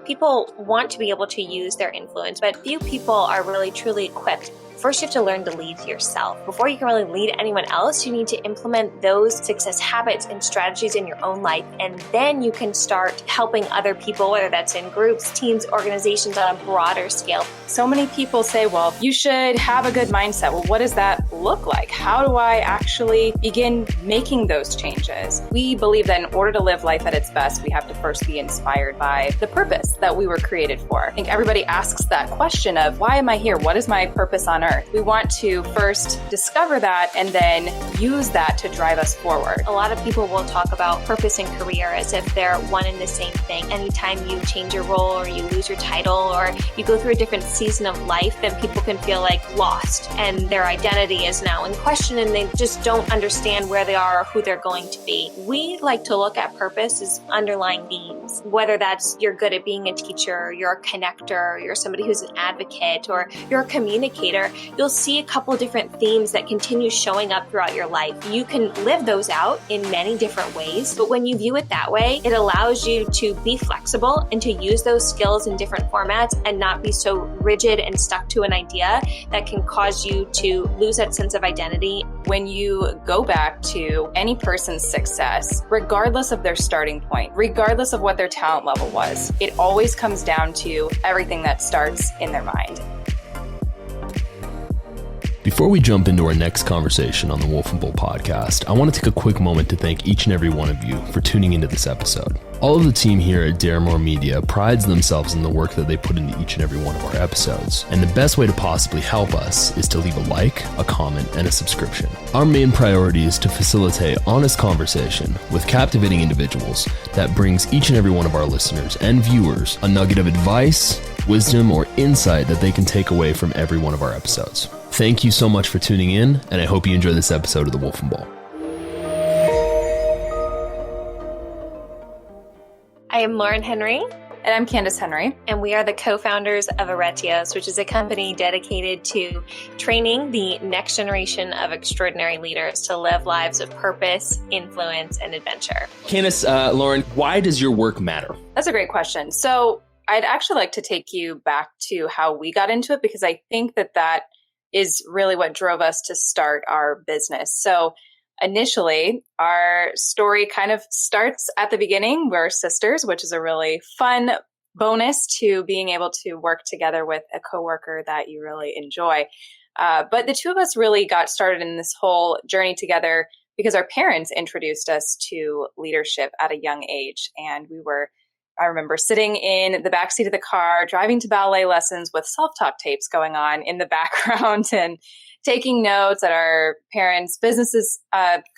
People want to be able to use their influence, but few people are really truly equipped. First, you have to learn to lead yourself. Before you can really lead anyone else, you need to implement those success habits and strategies in your own life. And then you can start helping other people, whether that's in groups, teams, organizations on a broader scale. So many people say, well, you should have a good mindset. Well, what does that look like? How do I actually begin making those changes? We believe that in order to live life at its best, we have to first be inspired by the purpose that we were created for. I think everybody asks that question of, why am I here? What is my purpose on earth? We want to first discover that and then use that to drive us forward. A lot of people will talk about purpose and career as if they're one and the same thing. Anytime you change your role or you lose your title or you go through a different season of life, then people can feel like lost and their identity is now in question and they just don't understand where they are or who they're going to be. We like to look at purpose as underlying themes, whether that's you're good at being a teacher, you're a connector, you're somebody who's an advocate, or you're a communicator. You'll see a couple of different themes that continue showing up throughout your life. You can live those out in many different ways, but when you view it that way, it allows you to be flexible and to use those skills in different formats and not be so rigid and stuck to an idea that can cause you to lose that sense of identity. When you go back to any person's success, regardless of their starting point, regardless of what their talent level was, it always comes down to everything that starts in their mind. Before we jump into our next conversation on the Wolf and Bull podcast, I want to take a quick moment to thank each and every one of you for tuning into this episode. All of the team here at Dare More Media prides themselves in the work that they put into each and every one of our episodes. And the best way to possibly help us is to leave a like, a comment, and a subscription. Our main priority is to facilitate honest conversation with captivating individuals that brings each and every one of our listeners and viewers a nugget of advice, wisdom, or insight that they can take away from every one of our episodes. Thank you so much for tuning in, and I hope you enjoy this episode of The Wolf and Bull. I am Lauren Henry. And I'm Candice Henry. And we are the co-founders of Aretios, which is a company dedicated to training the next generation of extraordinary leaders to live lives of purpose, influence, and adventure. Candice, Lauren, why does your work matter? That's a great question. So I'd actually like to take you back to how we got into it, because I think that is really what drove us to start our business. So initially, our story kind of starts at the beginning. We're sisters, which is a really fun bonus to being able to work together with a coworker that you really enjoy. But the two of us really got started in this whole journey together because our parents introduced us to leadership at a young age. And I remember sitting in the backseat of the car, driving to ballet lessons with self-talk tapes going on in the background and taking notes at our parents' businesses,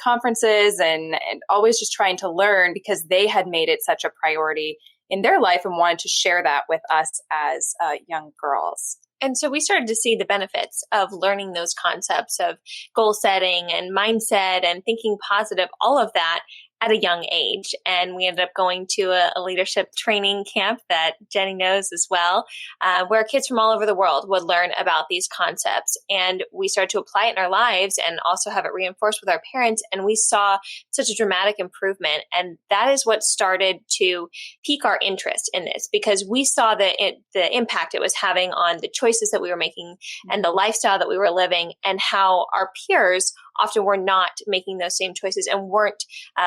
conferences, and always just trying to learn because they had made it such a priority in their life and wanted to share that with us as young girls. And so we started to see the benefits of learning those concepts of goal setting and mindset and thinking positive, all of that at a young age. And we ended up going to a leadership training camp that Jenny knows as well, where kids from all over the world would learn about these concepts. And we started to apply it in our lives and also have it reinforced with our parents. And we saw such a dramatic improvement. And that is what started to pique our interest in this, because we saw the impact it was having on the choices that we were making and the lifestyle that we were living, and how our peers often were not making those same choices and weren't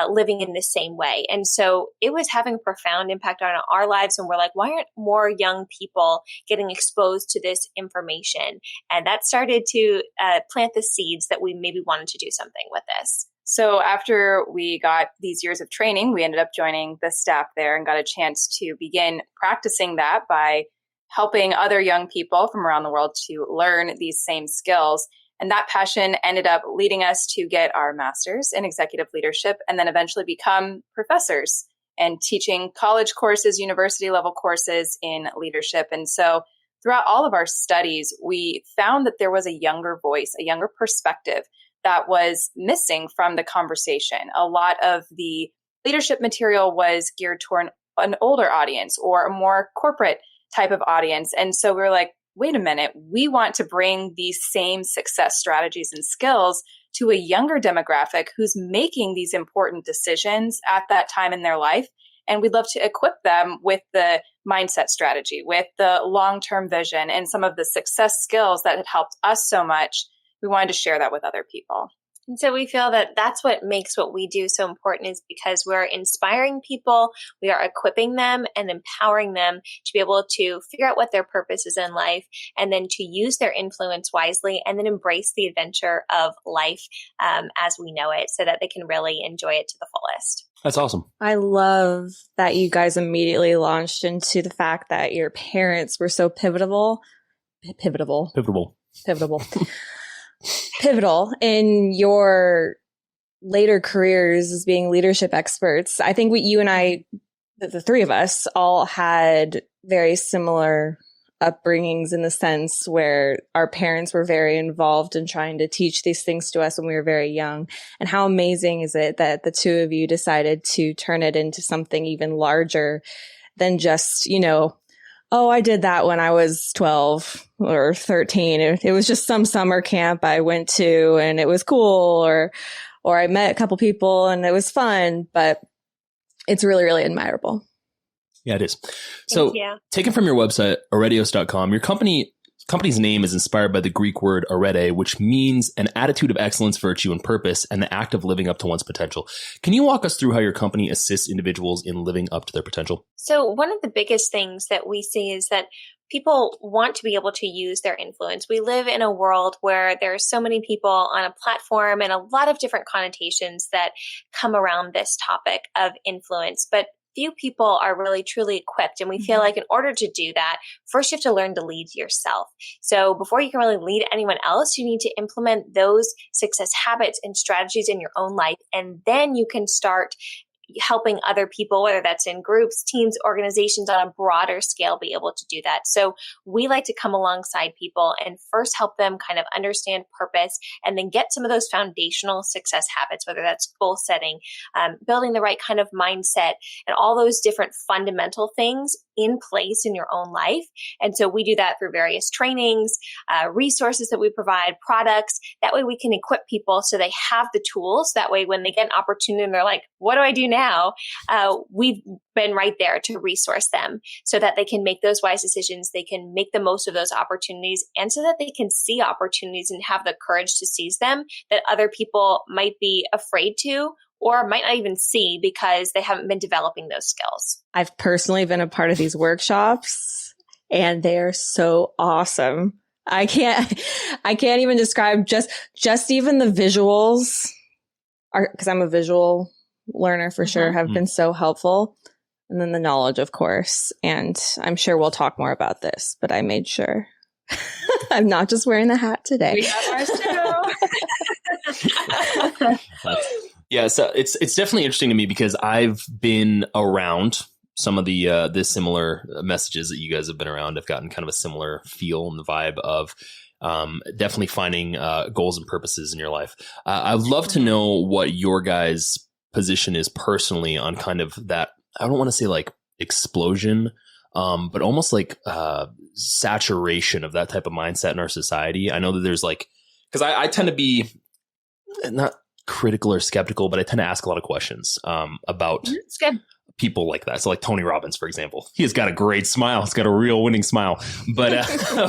living in the same way. And so it was having a profound impact on our lives. And we're like, why aren't more young people getting exposed to this information? And that started to plant the seeds that we maybe wanted to do something with this. So after we got these years of training, we ended up joining the staff there and got a chance to begin practicing that by helping other young people from around the world to learn these same skills. And that passion ended up leading us to get our master's in executive leadership and then eventually become professors and teaching college courses, university level courses in leadership. And so throughout all of our studies, we found that there was a younger voice, a younger perspective that was missing from the conversation. A lot of the leadership material was geared toward an older audience or a more corporate type of audience. And so we were like, wait a minute, we want to bring these same success strategies and skills to a younger demographic who's making these important decisions at that time in their life. And we'd love to equip them with the mindset strategy, with the long-term vision and some of the success skills that had helped us so much, we wanted to share that with other people. And so we feel that that's what makes what we do so important, is because we're inspiring people, we are equipping them and empowering them to be able to figure out what their purpose is in life, and then to use their influence wisely, and then embrace the adventure of life as we know it, so that they can really enjoy it to the fullest. That's awesome. I love that you guys immediately launched into the fact that your parents were so pivotal in your later careers as being leadership experts. I think you and I, the three of us, all had very similar upbringings in the sense where our parents were very involved in trying to teach these things to us when we were very young. And how amazing is it that the two of you decided to turn it into something even larger than just, oh, I did that when I was 12 or 13. It was just some summer camp I went to and it was cool, or I met a couple people and it was fun, but it's really, really admirable. Yeah, it is. So taken from your website, Aretios.com, your company's name is inspired by the Greek word arete, which means an attitude of excellence, virtue, and purpose, and the act of living up to one's potential. Can you walk us through how your company assists individuals in living up to their potential? So one of the biggest things that we see is that people want to be able to use their influence. We live in a world where there are so many people on a platform and a lot of different connotations that come around this topic of influence, but few people are really truly equipped. And we feel like in order to do that, first you have to learn to lead yourself. So before you can really lead anyone else, you need to implement those success habits and strategies in your own life. And then you can start helping other people, whether that's in groups, teams, organizations, on a broader scale, be able to do that. So we like to come alongside people and first help them kind of understand purpose, and then get some of those foundational success habits, whether that's goal setting, building the right kind of mindset, and all those different fundamental things in place in your own life. And so we do that through various trainings, resources that we provide, products. That way we can equip people so they have the tools. That way when they get an opportunity and they're like, what do I do now? We've been right there to resource them so that they can make those wise decisions. They can make the most of those opportunities, and so that they can see opportunities and have the courage to seize them that other people might be afraid to, or might not even see because they haven't been developing those skills. I've personally been a part of these workshops and they're so awesome. I can't even describe just even the visuals are, because I'm a visual learner for sure, have been so helpful. And then the knowledge, of course. And I'm sure we'll talk more about this, but I made sure I'm not just wearing the hat today. We have ours too. Yeah, so it's definitely interesting to me because I've been around some of the similar messages that you guys have been around. I've gotten kind of a similar feel and the vibe of definitely finding goals and purposes in your life. I'd love to know what your guys' position is personally on kind of that. I don't want to say like explosion, but almost like saturation of that type of mindset in our society. I know that there's like, because I tend to be not critical or skeptical, but I tend to ask a lot of questions about people like that. So like Tony Robbins, for example, he has got a great smile. He's got a real winning smile, but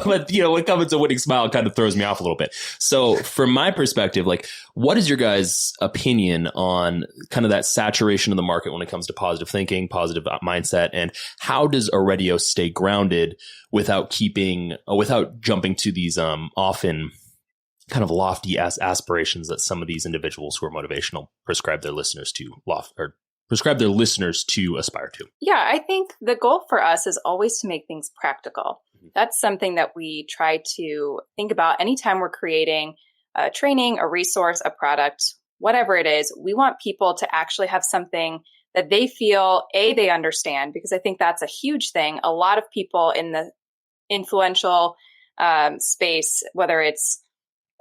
but when it comes to winning smile, it kind of throws me off a little bit. So from my perspective, like, what is your guys' opinion on kind of that saturation of the market when it comes to positive thinking, positive mindset, and how does Aretios stay grounded without jumping to these often kind of lofty aspirations that some of these individuals who are motivational prescribe their listeners to aspire to? Yeah, I think the goal for us is always to make things practical. That's something that we try to think about anytime we're creating a training, a resource, a product, whatever it is. We want people to actually have something that they feel, they understand, because I think that's a huge thing. A lot of people in the influential space, whether it's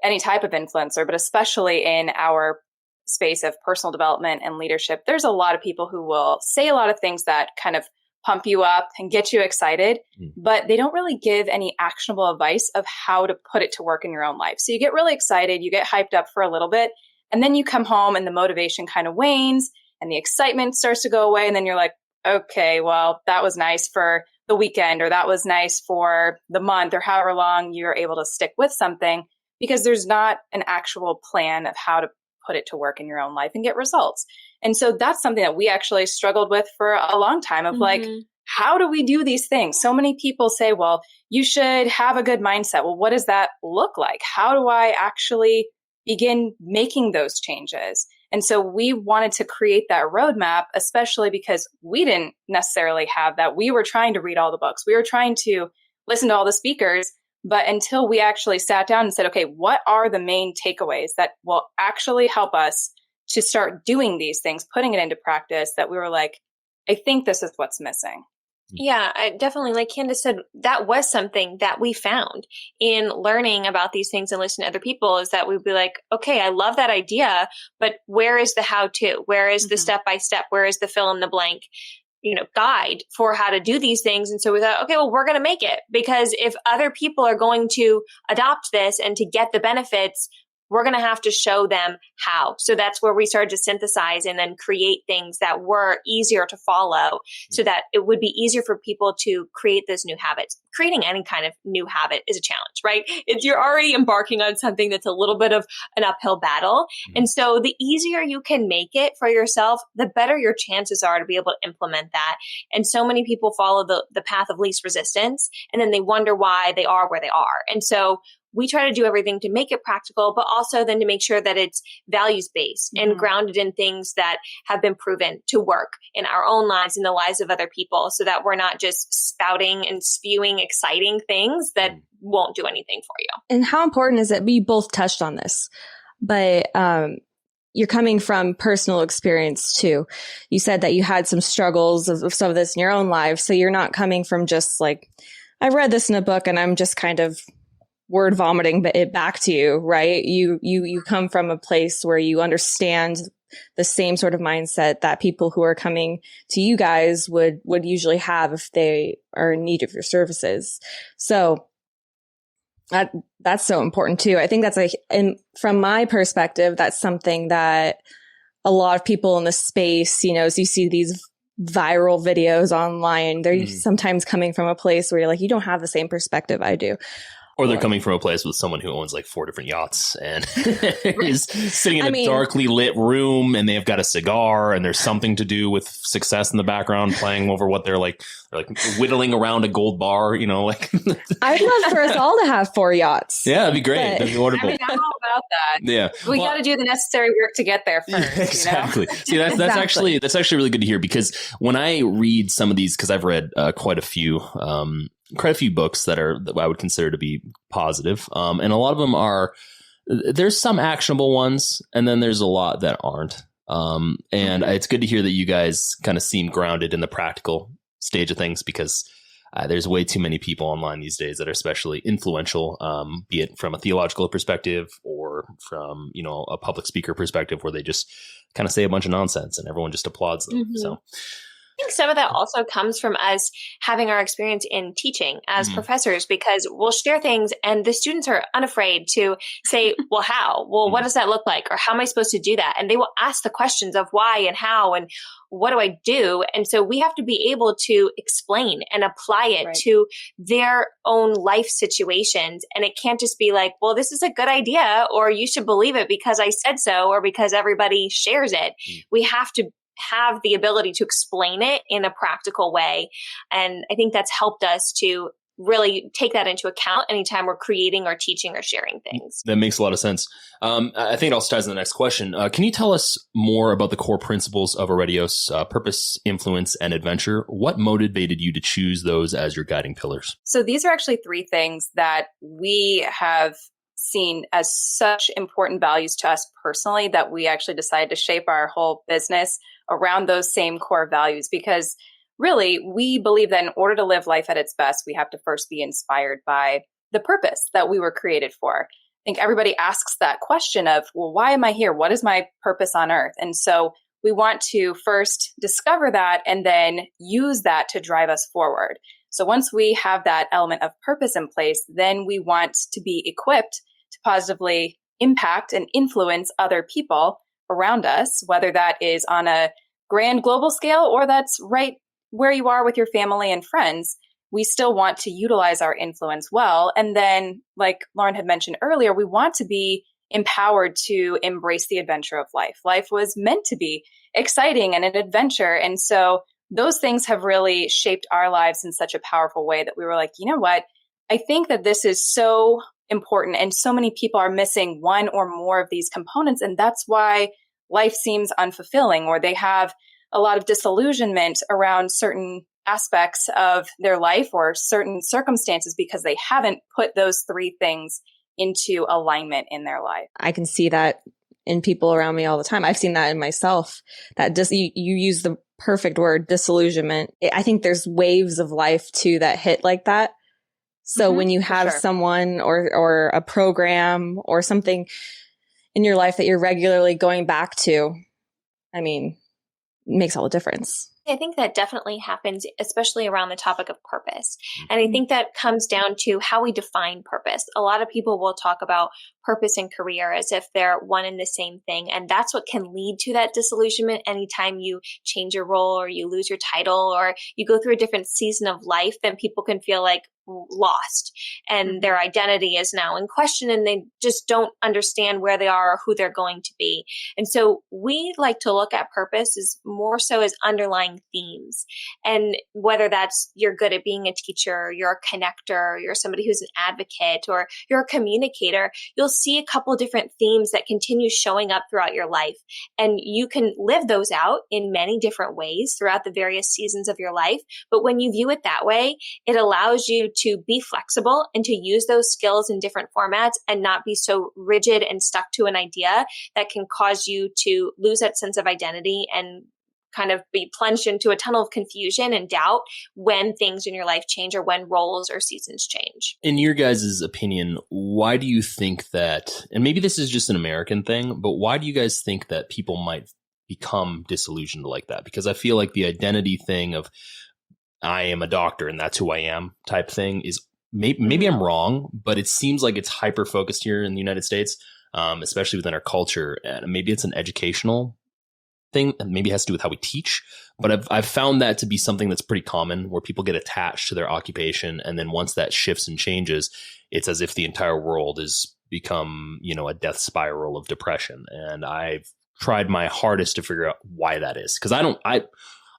any type of influencer, but especially in our space of personal development and leadership, there's a lot of people who will say a lot of things that kind of pump you up and get you excited, but they don't really give any actionable advice of how to put it to work in your own life. So you get really excited, you get hyped up for a little bit, and then you come home and the motivation kind of wanes and the excitement starts to go away. And then you're like, okay, well, that was nice for the the weekend, or that was nice for the month, or however long you're able to stick with something, because there's not an actual plan of how to put it to work in your own life and get results. And so that's something that we actually struggled with for a long time of like, how do we do these things? So many people say, well, you should have a good mindset. Well, what does that look like? How do I actually begin making those changes? And so we wanted to create that roadmap, especially because we didn't necessarily have that. We were trying to read all the books. We were trying to listen to all the speakers. But until we actually sat down and said, okay, what are the main takeaways that will actually help us to start doing these things, putting it into practice, that we were like, I think this is what's missing. Yeah, I definitely, like Candice said, that was something that we found in learning about these things and listening to other people, is that we'd be like, okay, I love that idea, but where is the how-to? Where is the step-by-step? Where is the fill in the blank, guide for how to do these things? And so we thought, okay, well, we're going to make it, because if other people are going to adopt this and to get the benefits, we're going to have to show them how. So that's where we started to synthesize and then create things that were easier to follow, so that it would be easier for people to create those new habits. Creating any kind of new habit is a challenge, right? You're already embarking on something that's a little bit of an uphill battle. And so the easier you can make it for yourself, the better your chances are to be able to implement that. And so many people follow the path of least resistance, and then they wonder why they are where they are. And so we try to do everything to make it practical, but also then to make sure that it's values-based and grounded in things that have been proven to work in our own lives and the lives of other people, so that we're not just spouting and spewing exciting things that won't do anything for you. And how important is it? We both touched on this, but you're coming from personal experience too. You said that you had some struggles of some of this in your own life. So you're not coming from just like, I read this in a book and I'm just kind of word vomiting it back to you, right? You come from a place where you understand the same sort of mindset that people who are coming to you guys would usually have if they are in need of your services. So that's so important too. I think and from my perspective, that's something that a lot of people in the space, as you see these viral videos online, they're sometimes coming from a place where you're like, you don't have the same perspective I do. Or they're coming from a place with someone who owns like 4 different yachts and is sitting in a darkly lit room, and they've got a cigar, and there's something to do with success in the background playing over what they're like whittling around a gold bar, like. I'd love for us all to have 4 yachts. Yeah, that'd be great. That'd be wonderful. I'm all about that. Yeah. We got to do the necessary work to get there first. Yeah, exactly. See, that's actually really good to hear, because when I read some of these, because I've read quite a few books that I would consider to be positive. And a lot of them there's some actionable ones, and then there's a lot that aren't. And it's good to hear that you guys kind of seem grounded in the practical stage of things, because there's way too many people online these days that are especially influential, be it from a theological perspective or from, a public speaker perspective, where they just kind of say a bunch of nonsense and everyone just applauds them. So I think some of that also comes from us having our experience in teaching as professors, because we'll share things and the students are unafraid to say, well, how? Well, what does that look like? Or how am I supposed to do that? And they will ask the questions of why and how and what do I do? And so we have to be able to explain and apply it to their own life situations. And it can't just be like, well, this is a good idea, or you should believe it because I said so, or because everybody shares it. We have to have the ability to explain it in a practical way. And I think that's helped us to really take that into account anytime we're creating or teaching or sharing things. That makes a lot of sense. I think it also ties into the next question. Can you tell us more about the core principles of Aretios, purpose, influence, and adventure? What motivated you to choose those as your guiding pillars? So these are actually 3 things that we have seen as such important values to us personally, that we actually decided to shape our whole business around those same core values. Because really, we believe that in order to live life at its best, we have to first be inspired by the purpose that we were created for. I think everybody asks that question of, well, why am I here? What is my purpose on earth? And so we want to first discover that and then use that to drive us forward. So once we have that element of purpose in place, then we want to be equipped to positively impact and influence other people around us, whether that is on a grand global scale or that's right where you are with your family and friends. we still want to utilize our influence well. And then, like Lauren had mentioned earlier, we want to be empowered to embrace the adventure of life. Life was meant to be exciting and an adventure. And so those things have really shaped our lives in such a powerful way that we were like, you know what? I think that this is so important, and so many people are missing one or more of these components. And that's why life seems unfulfilling, or they have a lot of disillusionment around certain aspects of their life or certain circumstances because they haven't put those three things into alignment in their life. I can see that in people around me all the time. I've seen that in myself. That you use the perfect word, disillusionment. I think there's waves of life too that hit like that. So when you have someone or a program or something in your life that you're regularly going back to, I mean, it makes all the difference. I think that definitely happens, especially around the topic of purpose. And I think that comes down to how we define purpose. A lot of people will talk about purpose and career as if they're one and the same thing. And that's what can lead to that disillusionment. Anytime you change your role or you lose your title or you go through a different season of life, then people can feel like lost and their identity is now in question and they just don't understand where they are or who they're going to be. And so we like to look at purpose as more so as underlying themes. And whether that's you're good at being a teacher, you're a connector, you're somebody who's an advocate, or you're a communicator, you'll see a couple different themes that continue showing up throughout your life. And you can live those out in many different ways throughout the various seasons of your life. But when you view it that way, it allows you to be flexible and to use those skills in different formats and not be so rigid and stuck to an idea that can cause you to lose that sense of identity and kind of be plunged into a tunnel of confusion and doubt when things in your life change or when roles or seasons change. In your guys' opinion, why do you think that, and maybe this is just an American thing, but why do you guys think that people might become disillusioned like that? Because I feel like the identity thing of I am a doctor and that's who I am type thing is maybe I'm wrong, but it seems like it's hyper focused here in the United States, especially within our culture. And maybe it's an educational thing, and maybe it has to do with how we teach. But I've found that to be something that's pretty common, where people get attached to their occupation, and then once that shifts and changes, it's as if the entire world has become, a death spiral of depression. And I've tried my hardest to figure out why that is, because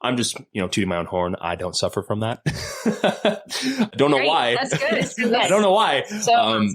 I'm just, tooting my own horn. I don't suffer from that. I don't know why. That's good. I don't know why.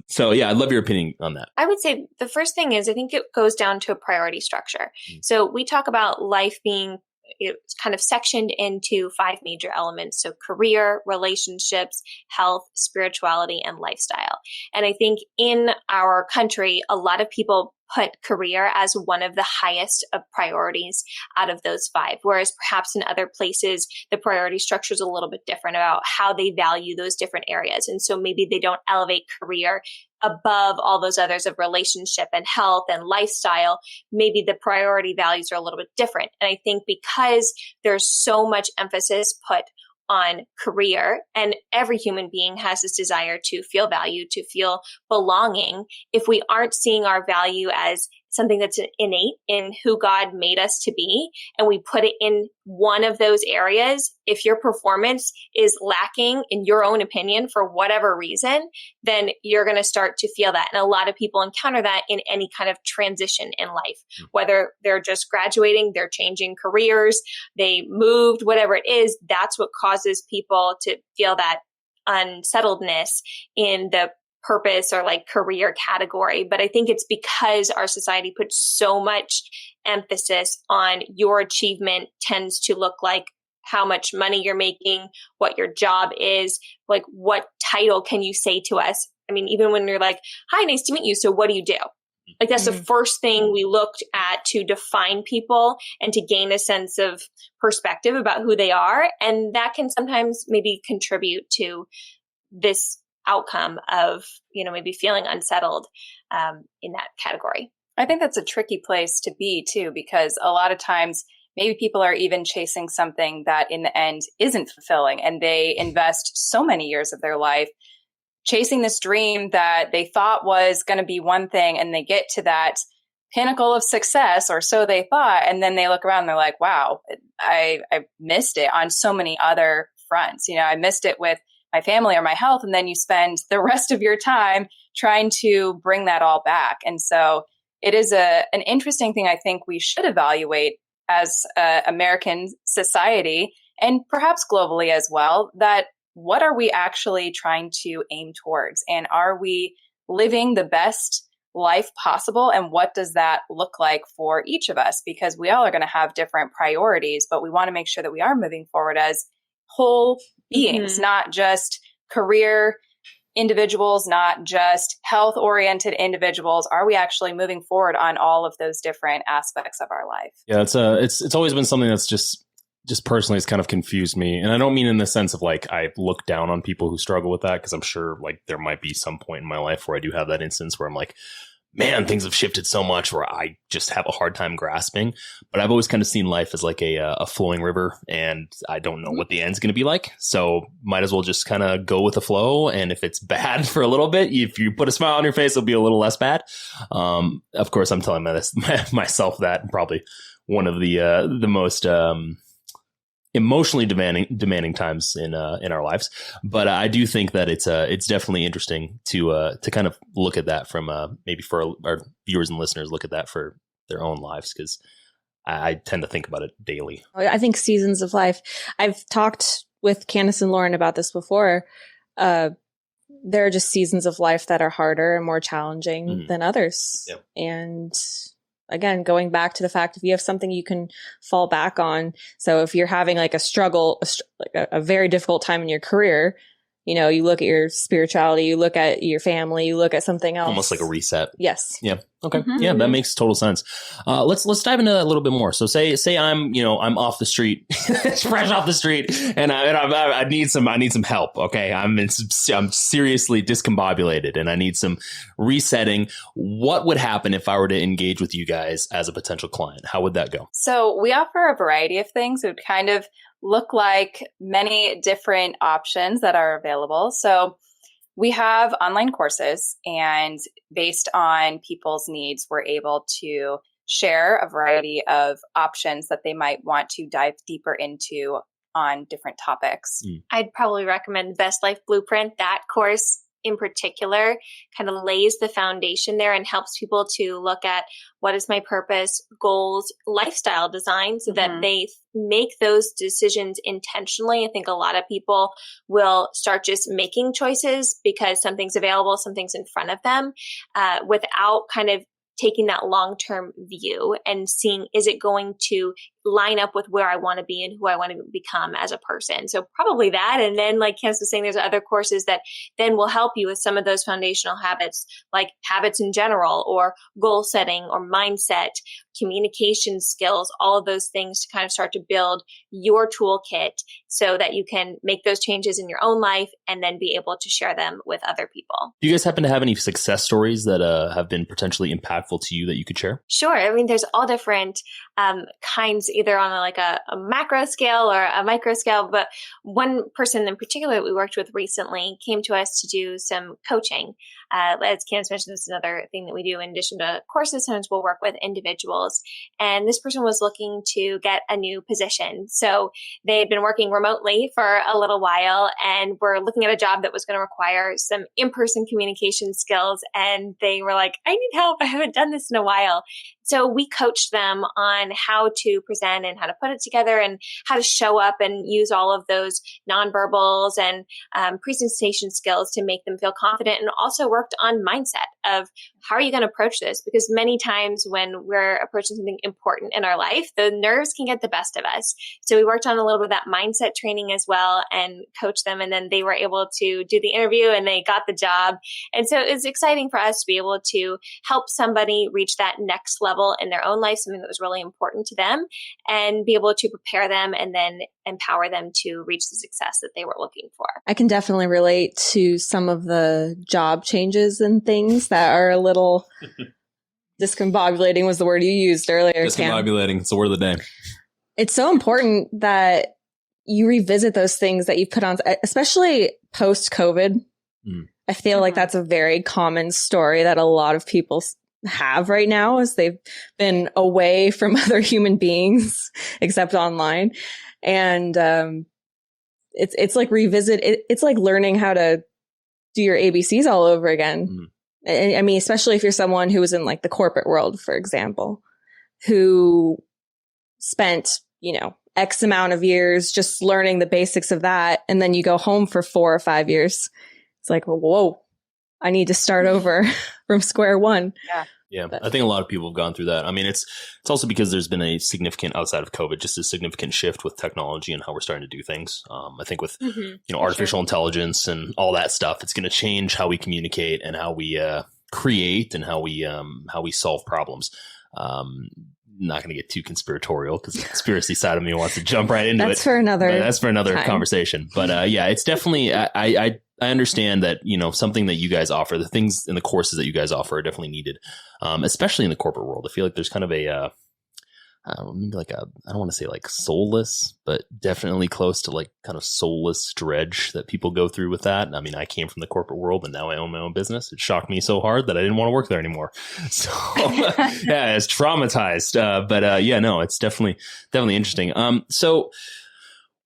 So yeah, I'd love your opinion on that. I would say the first thing is I think it goes down to a priority structure. So we talk about life being it's kind of sectioned into 5 major elements. So career, relationships, health, spirituality, and lifestyle. And I think in our country, a lot of people put career as one of the highest of priorities out of those 5, whereas perhaps in other places, the priority structure is a little bit different about how they value those different areas. And so maybe they don't elevate career above all those others of relationship and health and lifestyle. Maybe the priority values are a little bit different. And I think because there's so much emphasis put on career, and every human being has this desire to feel valued, to feel belonging. If we aren't seeing our value as something that's innate in who God made us to be, and we put it in one of those areas, if your performance is lacking in your own opinion for whatever reason, then you're going to start to feel that. And a lot of people encounter that in any kind of transition in life, whether they're just graduating, they're changing careers, they moved, whatever it is, that's what causes people to feel that unsettledness in the purpose or like career category. But I think it's because our society puts so much emphasis on your achievement tends to look like how much money you're making, what your job is, like what title can you say to us? I mean, even when you're like, hi, nice to meet you. So what do you do? Like that's the first thing we looked at to define people and to gain a sense of perspective about who they are. And that can sometimes maybe contribute to this outcome of, maybe feeling unsettled in that category. I think that's a tricky place to be too, because a lot of times maybe people are even chasing something that in the end isn't fulfilling, and they invest so many years of their life chasing this dream that they thought was going to be one thing, and they get to that pinnacle of success, or so they thought, and then they look around and they're like, wow, I missed it on so many other fronts. I missed it with my family or my health. And then you spend the rest of your time trying to bring that all back. And so it is an interesting thing I think we should evaluate as American society, and perhaps globally as well, that what are we actually trying to aim towards? And are we living the best life possible? And what does that look like for each of us? Because we all are going to have different priorities, but we want to make sure that we are moving forward as whole beings, not just career individuals, not just health-oriented individuals. Are we actually moving forward on all of those different aspects of our life? Yeah, it's always been something that's just personally it's kind of confused me. And I don't mean in the sense of like I look down on people who struggle with that, because I'm sure like there might be some point in my life where I do have that instance where I'm like, man, things have shifted so much where I just have a hard time grasping. But I've always kind of seen life as like a flowing river, and I don't know what the end's going to be like. So might as well just kind of go with the flow. And if it's bad for a little bit, if you put a smile on your face, it'll be a little less bad. Of course, I'm telling myself that, and probably one of the most emotionally demanding times in our lives. But I do think that it's definitely interesting to kind of look at that from maybe for our viewers and listeners, look at that for their own lives, because I tend to think about it daily. I think seasons of life. I've talked with Candice and Lauren about this before. There are just seasons of life that are harder and more challenging than others. Yep. And again, going back to the fact, if you have something you can fall back on. So if you're having like a struggle, like a very difficult time in your career, you know, you look at your spirituality, you look at your family, you look at something else. Almost like a reset. Yes. Yeah. Okay. Yeah, that makes total sense. Let's dive into that a little bit more. So say I'm off the street, fresh off the street, and I need some help. Okay, I'm seriously discombobulated, and I need some resetting. What would happen if I were to engage with you guys as a potential client? How would that go? So we offer a variety of things. It would kind of look like many different options that are available. So we have online courses, and based on people's needs, we're able to share a variety of options that they might want to dive deeper into on different topics. I'd probably recommend the Best Life Blueprint. That course in particular kind of lays the foundation there and helps people to look at what is my purpose, goals, lifestyle design, so that they make those decisions intentionally. I think a lot of people will start just making choices because something's available, something's in front of them, without kind of taking that long-term view and seeing, is it going to line up with where I want to be and who I want to become as a person? So probably that. And then like Candice was saying, there's other courses that then will help you with some of those foundational habits, like habits in general, or goal setting, or mindset, communication skills, all of those things to kind of start to build your toolkit so that you can make those changes in your own life and then be able to share them with other people. Do you guys happen to have any success stories that have been potentially impactful to you that you could share? Sure. I mean, there's all different kinds, either on a macro scale or a micro scale. But one person in particular that we worked with recently came to us to do some coaching. As Candice mentioned, this is another thing that we do in addition to courses. Sometimes we'll work with individuals. And this person was looking to get a new position. So they had been working remotely for a little while and were looking at a job that was going to require some in-person communication skills. And they were like, I need help. I haven't done this in a while. So we coached them on how to present and how to put it together and how to show up and use all of those nonverbals and presentation skills to make them feel confident, and also worked on mindset of how are you going to approach this? Because many times when we're approaching something important in our life, the nerves can get the best of us. So we worked on a little bit of that mindset training as well and coached them. And then they were able to do the interview and they got the job. And so it's exciting for us to be able to help somebody reach that next level in their own life, something that was really important to them, and be able to prepare them and then empower them to reach the success that they were looking for. I can definitely relate to some of the job changes and things that are a little discombobulating was the word you used earlier. Discombobulating. It's the word of the day. It's so important that you revisit those things that you put on, especially post-COVID. I feel like that's a very common story that a lot of people have right now, as they've been away from other human beings except online. And it's like it's like learning how to do your ABCs all over again. And I mean, especially if you're someone who was in like the corporate world, for example, who spent, X amount of years just learning the basics of that. And then you go home for 4 or 5 years. It's like, whoa, I need to start over from square one. Yeah, I think a lot of people have gone through that. I mean, it's also because there's been a significant, outside of COVID, just a significant shift with technology and how we're starting to do things. I think with artificial intelligence and all that stuff, it's going to change how we communicate and how we create and how we solve problems. Not going to get too conspiratorial because the conspiracy side of me wants to jump right into That's for another time. Conversation. But yeah, it's definitely I understand that, something that you guys offer, the things and the courses that you guys offer are definitely needed, especially in the corporate world. I feel like there's kind of a, maybe like I don't want to say like soulless, but definitely close to like kind of soulless dredge that people go through with that. I mean, I came from the corporate world and now I own my own business. It shocked me so hard that I didn't want to work there anymore. So yeah, it's traumatized. But yeah, no, it's definitely interesting. So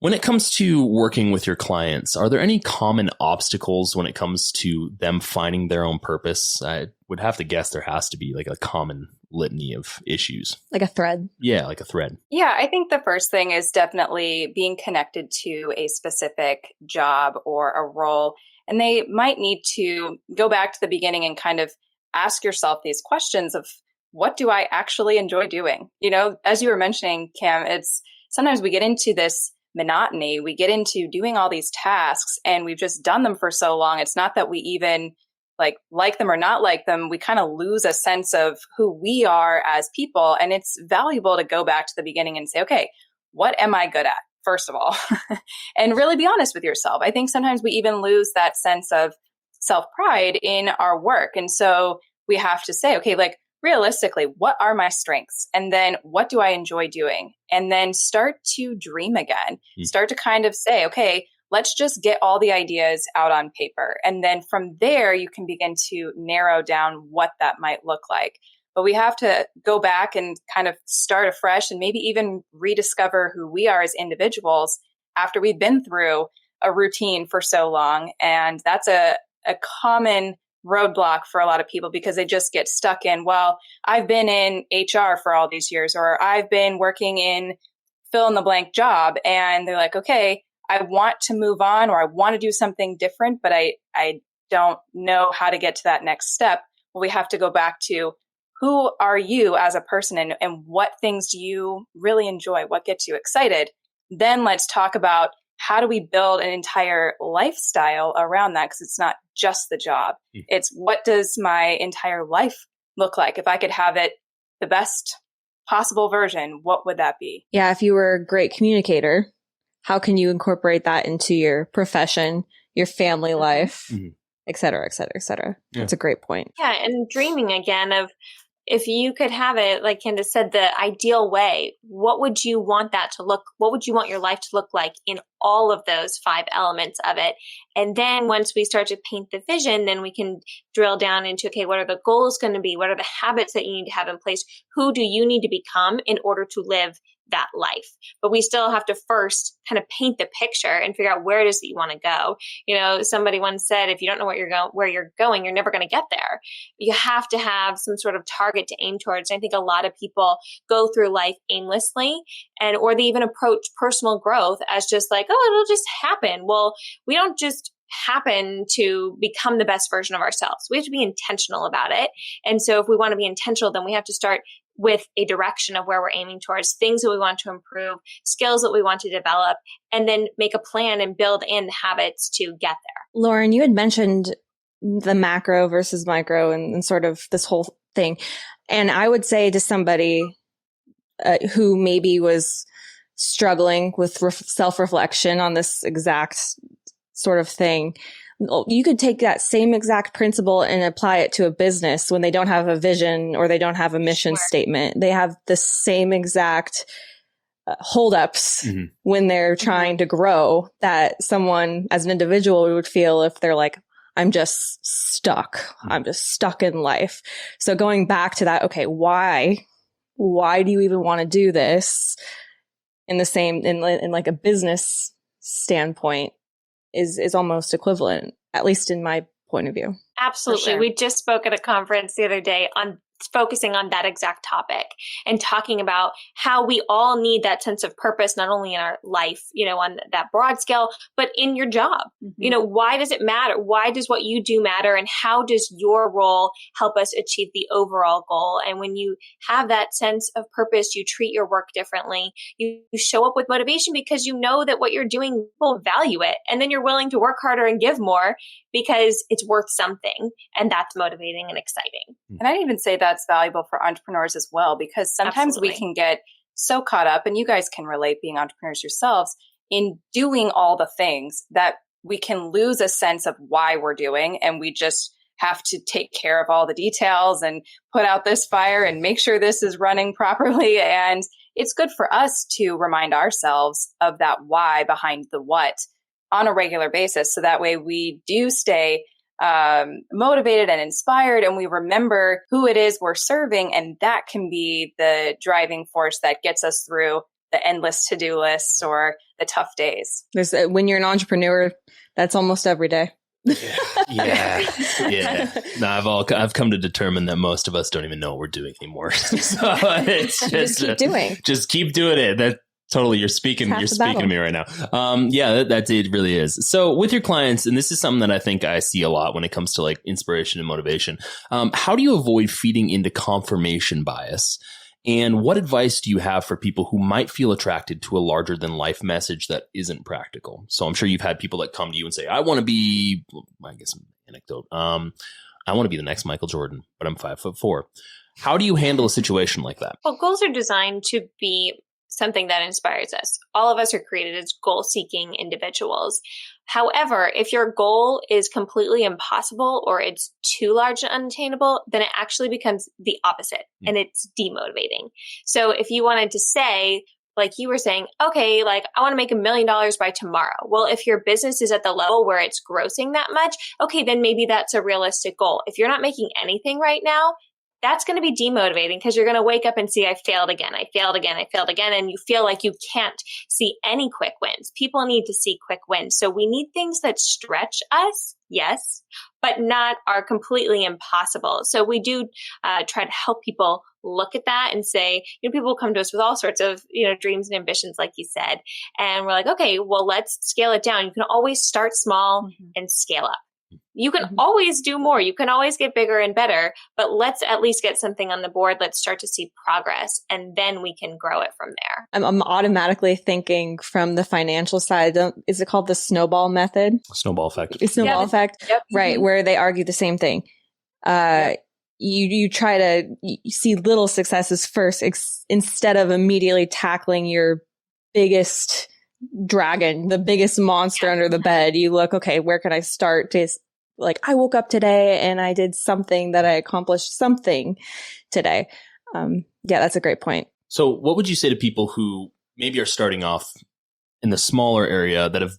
when it comes to working with your clients, are there any common obstacles when it comes to them finding their own purpose? I would have to guess there has to be like a common litany of issues. Like a thread. Yeah, like a thread. Yeah, I think the first thing is definitely being connected to a specific job or a role. And they might need to go back to the beginning and kind of ask yourself these questions of, what do I actually enjoy doing? As you were mentioning, Cam, it's sometimes we get into this monotony. We get into doing all these tasks and we've just done them for so long. It's not that we even like them or not like them. We kind of lose a sense of who we are as people. And it's valuable to go back to the beginning and say, okay, what am I good at? First of all, and really be honest with yourself. I think sometimes we even lose that sense of self-pride in our work. And so we have to say, okay, like, realistically, what are my strengths? And then what do I enjoy doing? And then start to dream again. Start to kind of say, okay, let's just get all the ideas out on paper. And then from there, you can begin to narrow down what that might look like. But we have to go back and kind of start afresh and maybe even rediscover who we are as individuals after we've been through a routine for so long. And that's a common roadblock for a lot of people because they just get stuck in, well, I've been in HR for all these years, or I've been working in fill in the blank job. And they're like, okay, I want to move on, or I want to do something different, but I don't know how to get to that next step. Well, we have to go back to, who are you as a person, and what things do you really enjoy? What gets you excited? Then let's talk about, how do we build an entire lifestyle around that? Because it's not just the job. It's, what does my entire life look like? If I could have it the best possible version, what would that be? Yeah, if you were a great communicator, how can you incorporate that into your profession, your family life, et cetera, et cetera, et cetera? Yeah. That's a great point. Yeah, and dreaming again of, if you could have it, like Candice said, the ideal way, what would you want what would you want your life to look like in all of those 5 elements of it? And then once we start to paint the vision, then we can drill down into, okay, what are the goals going to be? What are the habits that you need to have in place? Who do you need to become in order to live that life? But we still have to first kind of paint the picture and figure out where it is that you want to go. Somebody once said, if you don't know where you're going, you're never going to get there. You have to have some sort of target to aim towards. And I think a lot of people go through life aimlessly, or they even approach personal growth as just like, oh, it'll just happen. Well, we don't just happen to become the best version of ourselves. We have to be intentional about it. And so if we want to be intentional, then we have to start with a direction of where we're aiming towards, things that we want to improve, skills that we want to develop, and then make a plan and build in habits to get there. Lauren, you had mentioned the macro versus micro and sort of this whole thing. And I would say to somebody who maybe was struggling with self-reflection on this exact sort of thing, you could take that same exact principle and apply it to a business when they don't have a vision or they don't have a mission statement. They have the same exact holdups when they're trying to grow that someone as an individual would feel if they're like, I'm just stuck. I'm just stuck in life. So going back to that, okay, why do you even want to do this in like a business standpoint is almost equivalent, at least in my point of view. Absolutely. Sure. We just spoke at a conference the other day on focusing on that exact topic and talking about how we all need that sense of purpose, not only in our life, on that broad scale, but in your job. Mm-hmm. Why does it matter? Why does what you do matter? And how does your role help us achieve the overall goal? And when you have that sense of purpose, you treat your work differently. You show up with motivation because you know that what you're doing will value it. And then you're willing to work harder and give more because it's worth something. And that's motivating and exciting. And I'd even say that's valuable for entrepreneurs as well, because sometimes we can get so caught up, and you guys can relate being entrepreneurs yourselves, in doing all the things that we can lose a sense of why we're doing. And we just have to take care of all the details and put out this fire and make sure this is running properly. And it's good for us to remind ourselves of that why behind the what on a regular basis. So that way we do stay motivated and inspired, and we remember who it is we're serving. And that can be the driving force that gets us through the endless to-do lists or the tough days. When you're an entrepreneur, that's almost every day. Yeah. No, I've come to determine that most of us don't even know what we're doing anymore. So it's just keep doing it. That totally, you're speaking to me right now. That it really is. So with your clients, and this is something that I think I see a lot when it comes to like inspiration and motivation, how do you avoid feeding into confirmation bias? And what advice do you have for people who might feel attracted to a larger than life message that isn't practical? So I'm sure you've had people that come to you and say, I want to be, I guess an anecdote. I want to be the next Michael Jordan, but I'm 5'4". How do you handle a situation like that? Well, goals are designed to be something that inspires us. All of us are created as goal-seeking individuals. However, if your goal is completely impossible or it's too large and unattainable, then it actually becomes the opposite and it's demotivating. So if you wanted to say, like you were saying, okay, like I want to make $1 million by tomorrow. Well, if your business is at the level where it's grossing that much, okay, then maybe that's a realistic goal. If you're not making anything right now, that's going to be demotivating because you're going to wake up and see, I failed again. And you feel like you can't see any quick wins. People need to see quick wins. So we need things that stretch us, yes, but not are completely impossible. So we do try to help people look at that and say, people come to us with all sorts of, dreams and ambitions, like you said. And we're like, okay, well, let's scale it down. You can always start small and scale up. You can always do more. You can always get bigger and better, but let's at least get something on the board. Let's start to see progress, and then we can grow it from there. I'm automatically thinking from the financial side. Is it called the snowball method? Snowball effect. Snowball effect, yep. Right? Where they argue the same thing. You try to see little successes first instead of immediately tackling your biggest dragon, the biggest monster under the bed. You look, okay, where can I start to, like, I woke up today and I did something that I accomplished something today. That's a great point. So what would you say to people who maybe are starting off in the smaller area that have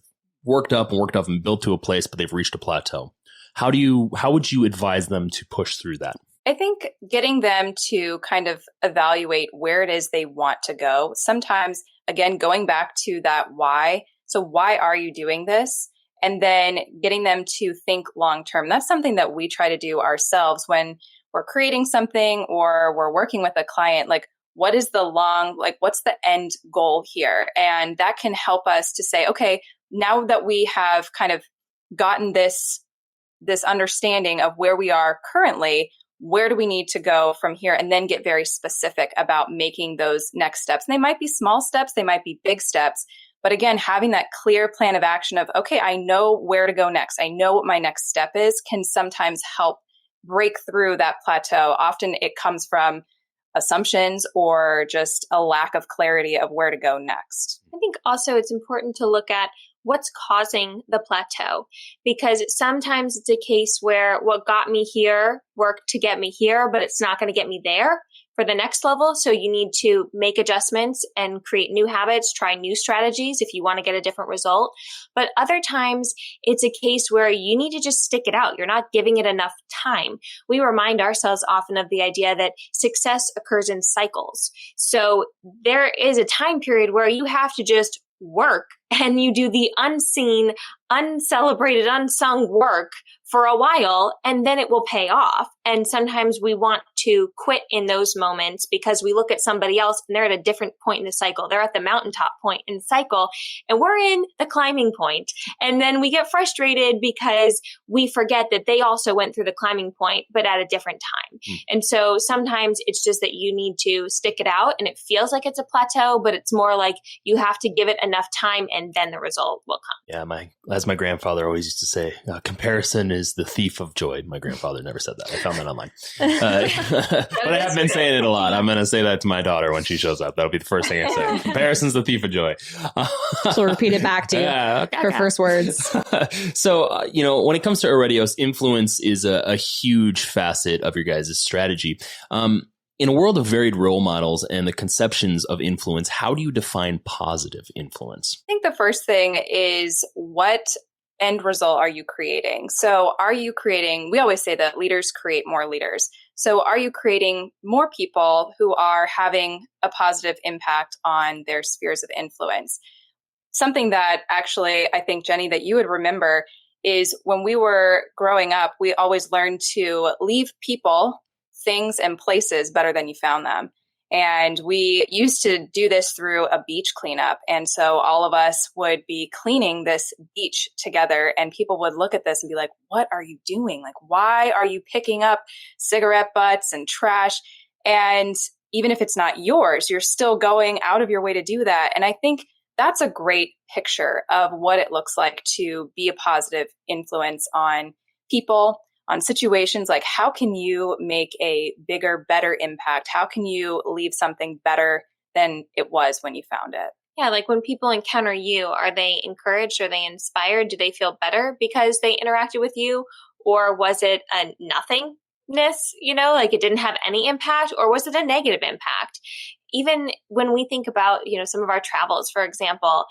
worked up and built to a place, but they've reached a plateau? How would you advise them to push through that? I think getting them to kind of evaluate where it is they want to go. Sometimes, again, going back to that why. So why are you doing this? And then getting them to think long-term. That's something that we try to do ourselves when we're creating something or we're working with a client. Like, what's the end goal here? And that can help us to say, okay, now that we have kind of gotten this understanding of where we are currently, where do we need to go from here? And then get very specific about making those next steps. And they might be small steps, they might be big steps. But again, having that clear plan of action of, okay, I know where to go next. I know what my next step is, can sometimes help break through that plateau. Often it comes from assumptions or just a lack of clarity of where to go next. I think also it's important to look at what's causing the plateau, because sometimes it's a case where what got me here worked to get me here, but it's not going to get me there for the next level. So you need to make adjustments and create new habits, try new strategies if you want to get a different result. But other times it's a case where you need to just stick it out. You're not giving it enough time. We remind ourselves often of the idea that success occurs in cycles. So there is a time period where you have to just work and you do the unseen, uncelebrated, unsung work for a while, and then it will pay off. And sometimes we want to quit in those moments because we look at somebody else and they're at a different point in the cycle. They're at the mountaintop point in the cycle and we're in the climbing point. And then we get frustrated because we forget that they also went through the climbing point, but at a different time. And so sometimes it's just that you need to stick it out and it feels like it's a plateau, but it's more like you have to give it enough time and then the result will come. Yeah, as my grandfather always used to say, comparison is the thief of joy. My grandfather never said that. I found that online. But I have been saying it a lot. I'm going to say that to my daughter when she shows up. That'll be the first thing I say. Comparison's the thief of joy. She'll repeat it back to you. Yeah, her first words. So, when it comes to Aretios, influence is a huge facet of your guys' strategy. In a world of varied role models and the conceptions of influence, how do you define positive influence? I think the first thing is, what end result are you creating? So are you creating, we always say that leaders create more leaders. So are you creating more people who are having a positive impact on their spheres of influence? Something that actually, I think, Jenny, that you would remember is when we were growing up, we always learned to leave people, things, and places better than you found them. And we used to do this through a beach cleanup. And so all of us would be cleaning this beach together, and people would look at this and be like, what are you doing? Like, why are you picking up cigarette butts and trash? And even if it's not yours, you're still going out of your way to do that. And I think that's a great picture of what it looks like to be a positive influence on people, on situations. Like, how can you make a bigger, better impact? How can you leave something better than it was when you found it? Yeah, like when people encounter you, are they encouraged? Are they inspired? Do they feel better because they interacted with you? Or was it a nothingness, like it didn't have any impact? Or was it a negative impact? Even when we think about, some of our travels, for example,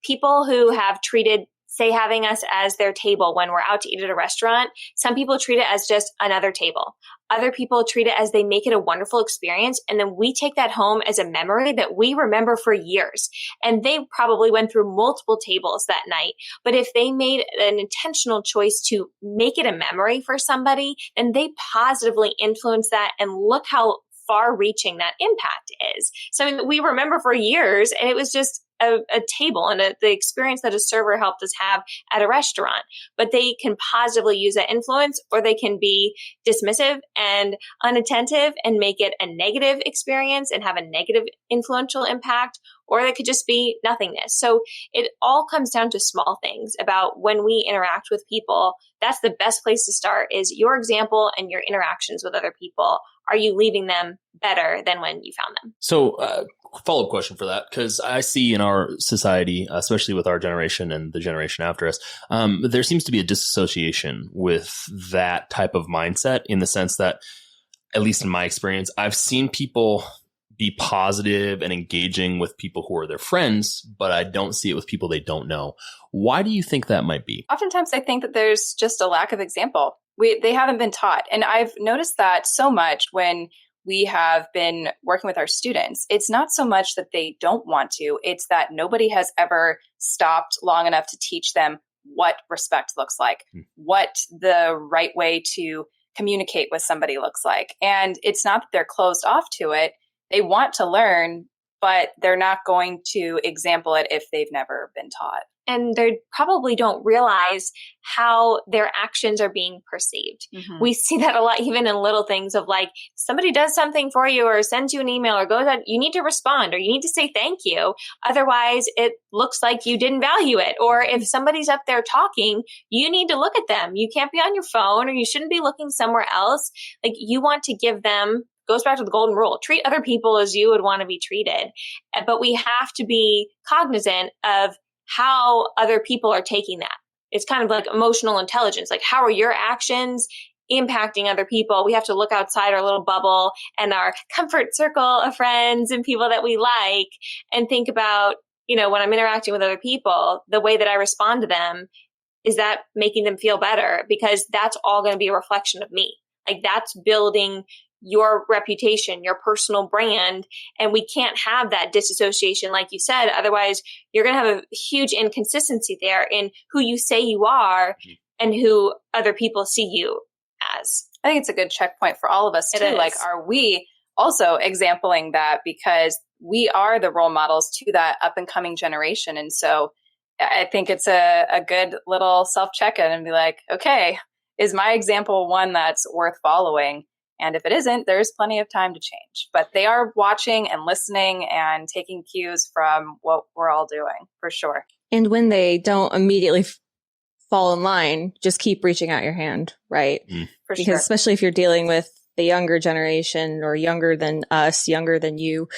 people who have treated, say, having us as their table when we're out to eat at a restaurant, some people treat it as just another table. Other people treat it as they make it a wonderful experience. And then we take that home as a memory that we remember for years. And they probably went through multiple tables that night. But if they made an intentional choice to make it a memory for somebody, then they positively influence that. And look how far-reaching that impact is. So we remember for years, and it was just a table and the experience that a server helped us have at a restaurant. But they can positively use that influence, or they can be dismissive and unattentive and make it a negative experience and have a negative influential impact, or they could just be nothingness. So it all comes down to small things about when we interact with people. That's the best place to start, is your example and your interactions with other people. Are you leaving them better than when you found them? So follow-up question for that, because I see in our society, especially with our generation and the generation after us, there seems to be a disassociation with that type of mindset, in the sense that, at least in my experience, I've seen people be positive and engaging with people who are their friends, but I don't see it with people they don't know. Why do you think that might be? Oftentimes I think that there's just a lack of example. They haven't been taught. And I've noticed that so much when we have been working with our students. It's not so much that they don't want to, it's that nobody has ever stopped long enough to teach them what respect looks like, what the right way to communicate with somebody looks like. And it's not that they're closed off to it. They want to learn, but they're not going to example it if they've never been taught. And they probably don't realize how their actions are being perceived. Mm-hmm. We see that a lot, even in little things of like, somebody does something for you or sends you an email or goes out, you need to respond or you need to say thank you. Otherwise, it looks like you didn't value it. Or if somebody's up there talking, you need to look at them. You can't be on your phone, or you shouldn't be looking somewhere else. Like, you want to give them, goes back to the golden rule, treat other people as you would want to be treated. But we have to be cognizant of how other people are taking that. It's kind of like emotional intelligence. Like, how are your actions impacting other people? We have to look outside our little bubble and our comfort circle of friends and people that we like, and think about, when I'm interacting with other people, the way that I respond to them, is that making them feel better? Because that's all going to be a reflection of me. Like, that's building your reputation, your personal brand. And we can't have that disassociation, like you said. Otherwise, you're going to have a huge inconsistency there in who you say you are and who other people see you as. I think it's a good checkpoint for all of us too. Like, are we also exempling that? Because we are the role models to that up and coming generation. And so I think it's a good little self check-in and be like, okay, is my example one that's worth following? And if it isn't, there's plenty of time to change. But they are watching and listening and taking cues from what we're all doing, for sure. And when they don't immediately fall in line, just keep reaching out your hand, right? For because sure. Especially if you're dealing with the younger generation or younger than us, younger than you,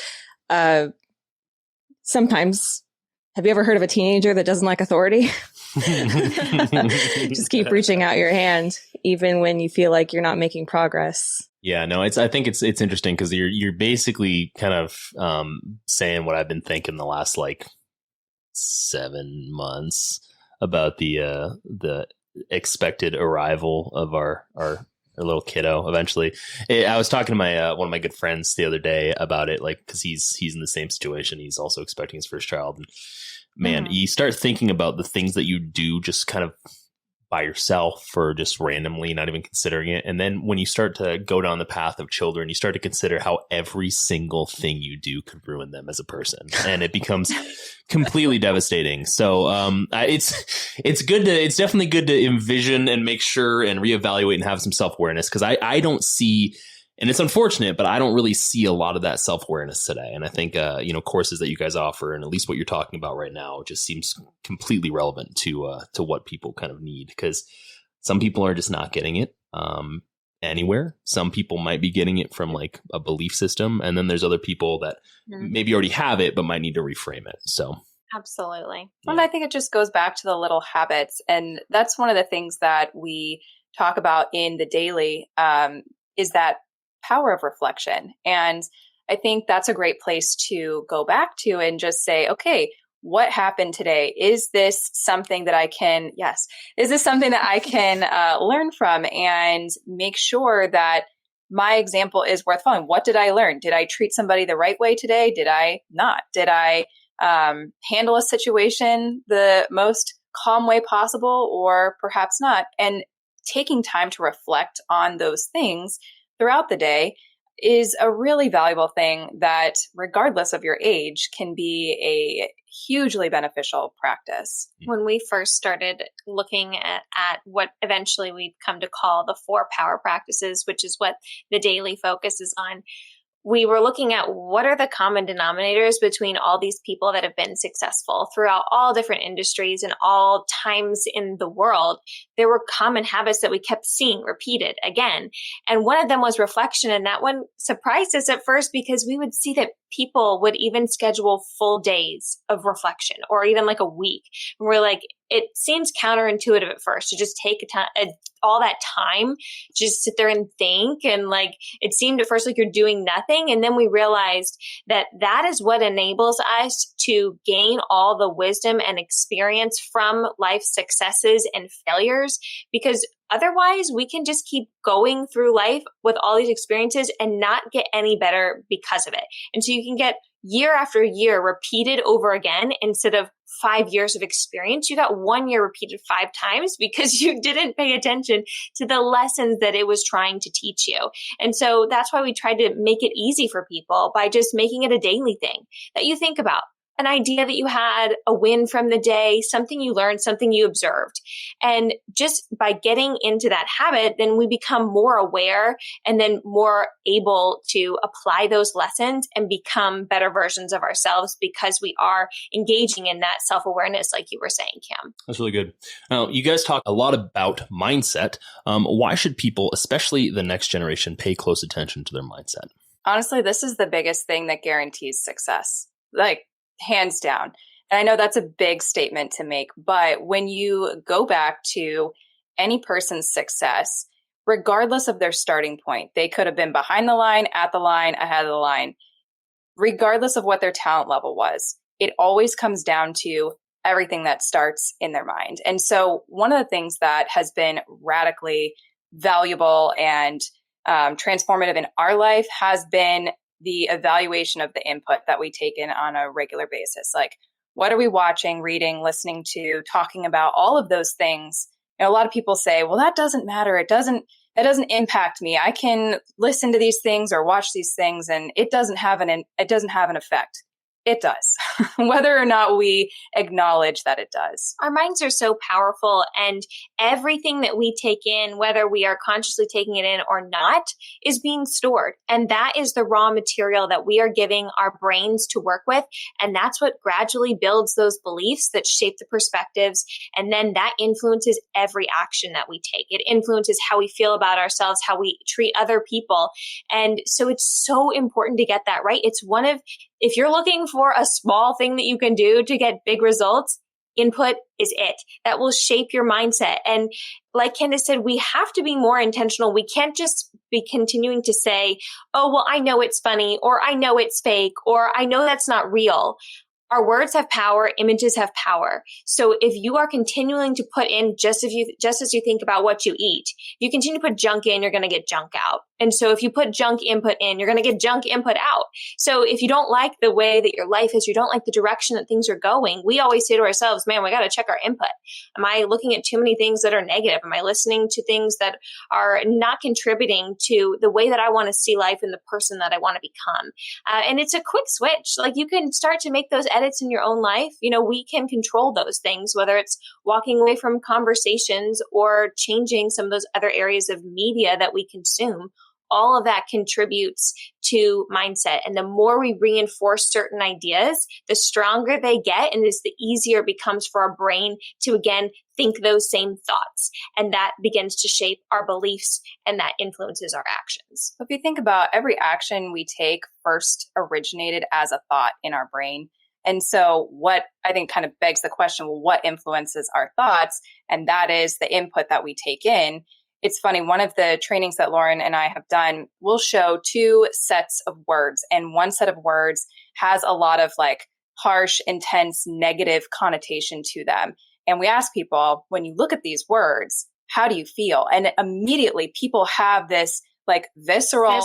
sometimes, have you ever heard of a teenager that doesn't like authority? Just keep reaching out your hand, even when you feel like you're not making progress. Yeah, no, I think it's interesting because you're basically kind of saying what I've been thinking the last like 7 months about the expected arrival of our little kiddo eventually. I was talking to my one of my good friends the other day about it, like, because he's in the same situation. He's also expecting his first child, and man, you start thinking about the things that you do just kind of by yourself or just randomly, not even considering it. And then when you start to go down the path of children, you start to consider how every single thing you do could ruin them as a person. And it becomes completely devastating. So it's definitely good to envision and make sure and reevaluate and have some self-awareness, because I don't see, and it's unfortunate, but I don't really see a lot of that self-awareness today. And I think, courses that you guys offer, and at least what you're talking about right now, just seems completely relevant to what people kind of need, because some people are just not getting it anywhere. Some people might be getting it from like a belief system. And then there's other people that maybe already have it, but might need to reframe it. So absolutely. Yeah. And I think it just goes back to the little habits. And that's one of the things that we talk about in the daily, is that power of reflection. And I think that's a great place to go back to and just say, okay, what happened today? Is this something that I can, learn from and make sure that my example is worth following? What did I learn? Did I treat somebody the right way today? Did I not? Did I handle a situation the most calm way possible, or perhaps not? And taking time to reflect on those things throughout the day is a really valuable thing that, regardless of your age, can be a hugely beneficial practice. When we first started looking at what eventually we'd come to call the 4 power practices, which is what the daily focus is on, we were looking at what are the common denominators between all these people that have been successful throughout all different industries and all times in the world. There were common habits that we kept seeing repeated again. And one of them was reflection. And that one surprised us at first, because we would see that people would even schedule full days of reflection, or even like a week. And we're like, it seems counterintuitive at first to just take all that time, just sit there and think. And like, it seemed at first like you're doing nothing. And then we realized that that is what enables us to gain all the wisdom and experience from life's successes and failures, because otherwise we can just keep going through life with all these experiences and not get any better because of it. And so you can get year after year repeated over again instead of 5 years of experience. You got 1 year repeated 5 times because you didn't pay attention to the lessons that it was trying to teach you. And so that's why we tried to make it easy for people by just making it a daily thing that you think about. An idea that you had, a win from the day, something you learned, something you observed. And just by getting into that habit, then we become more aware and then more able to apply those lessons and become better versions of ourselves, because we are engaging in that self-awareness, like you were saying, Cam. That's really good. Now, you guys talk a lot about mindset. Why should people, especially the next generation, pay close attention to their mindset? Honestly, this is the biggest thing that guarantees success. Like, hands down. And I know that's a big statement to make, but when you go back to any person's success, regardless of their starting point, they could have been behind the line, at the line, ahead of the line, regardless of what their talent level was, it always comes down to everything that starts in their mind. And so one of the things that has been radically valuable and transformative in our life has been the evaluation of the input that we take in on a regular basis. Like, what are we watching, reading, listening to, talking about, all of those things. You know, a lot of people say, well, that doesn't matter. That doesn't impact me. I can listen to these things or watch these things and it doesn't have an effect. It does, whether or not we acknowledge that it does. Our minds are so powerful, and everything that we take in, whether we are consciously taking it in or not, is being stored. And that is the raw material that we are giving our brains to work with. And that's what gradually builds those beliefs that shape the perspectives. And then that influences every action that we take. It influences how we feel about ourselves, how we treat other people. And so it's so important to get that right. It's if you're looking for a small thing that you can do to get big results, input is it. That will shape your mindset. And like Candice said, we have to be more intentional. We can't just be continuing to say, oh, well, I know it's funny, or I know it's fake, or I know that's not real. Our words have power, images have power. So if you are continuing to put in, just as you think about what you eat, you continue to put junk in, you're going to get junk out. And so if you put junk input in, you're going to get junk input out. So if you don't like the way that your life is, you don't like the direction that things are going, we always say to ourselves, man, we got to check our input. Am I looking at too many things that are negative? Am I listening to things that are not contributing to the way that I want to see life and the person that I want to become? And it's a quick switch. Like, you can start to make those edits in your own life. You know, we can control those things, whether it's walking away from conversations or changing some of those other areas of media that we consume. All of that contributes to mindset. And the more we reinforce certain ideas, the stronger they get, and the easier it becomes for our brain to, again, think those same thoughts. And that begins to shape our beliefs, and that influences our actions. If you think about, every action we take first originated as a thought in our brain. And so what I think kind of begs the question, well, what influences our thoughts? And that is the input that we take in. It's funny, one of the trainings that Lauren and I have done will show two sets of words. And one set of words has a lot of like harsh, intense, negative connotation to them. And we ask people, when you look at these words, how do you feel? And immediately people have this like visceral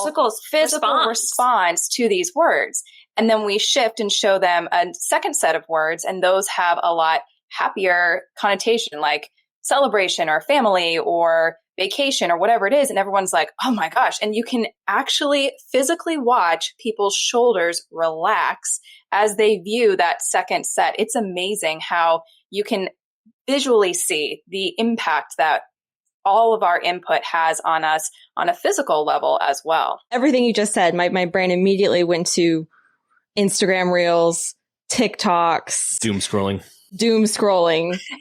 physical response to these words. And then we shift and show them a second set of words, and those have a lot happier connotation, like celebration or family or vacation or whatever it is. And everyone's like, oh my gosh. And you can actually physically watch people's shoulders relax as they view that second set. It's amazing how you can visually see the impact that all of our input has on us on a physical level as well. Everything you just said, my brain immediately went to Instagram Reels, TikToks, doom scrolling.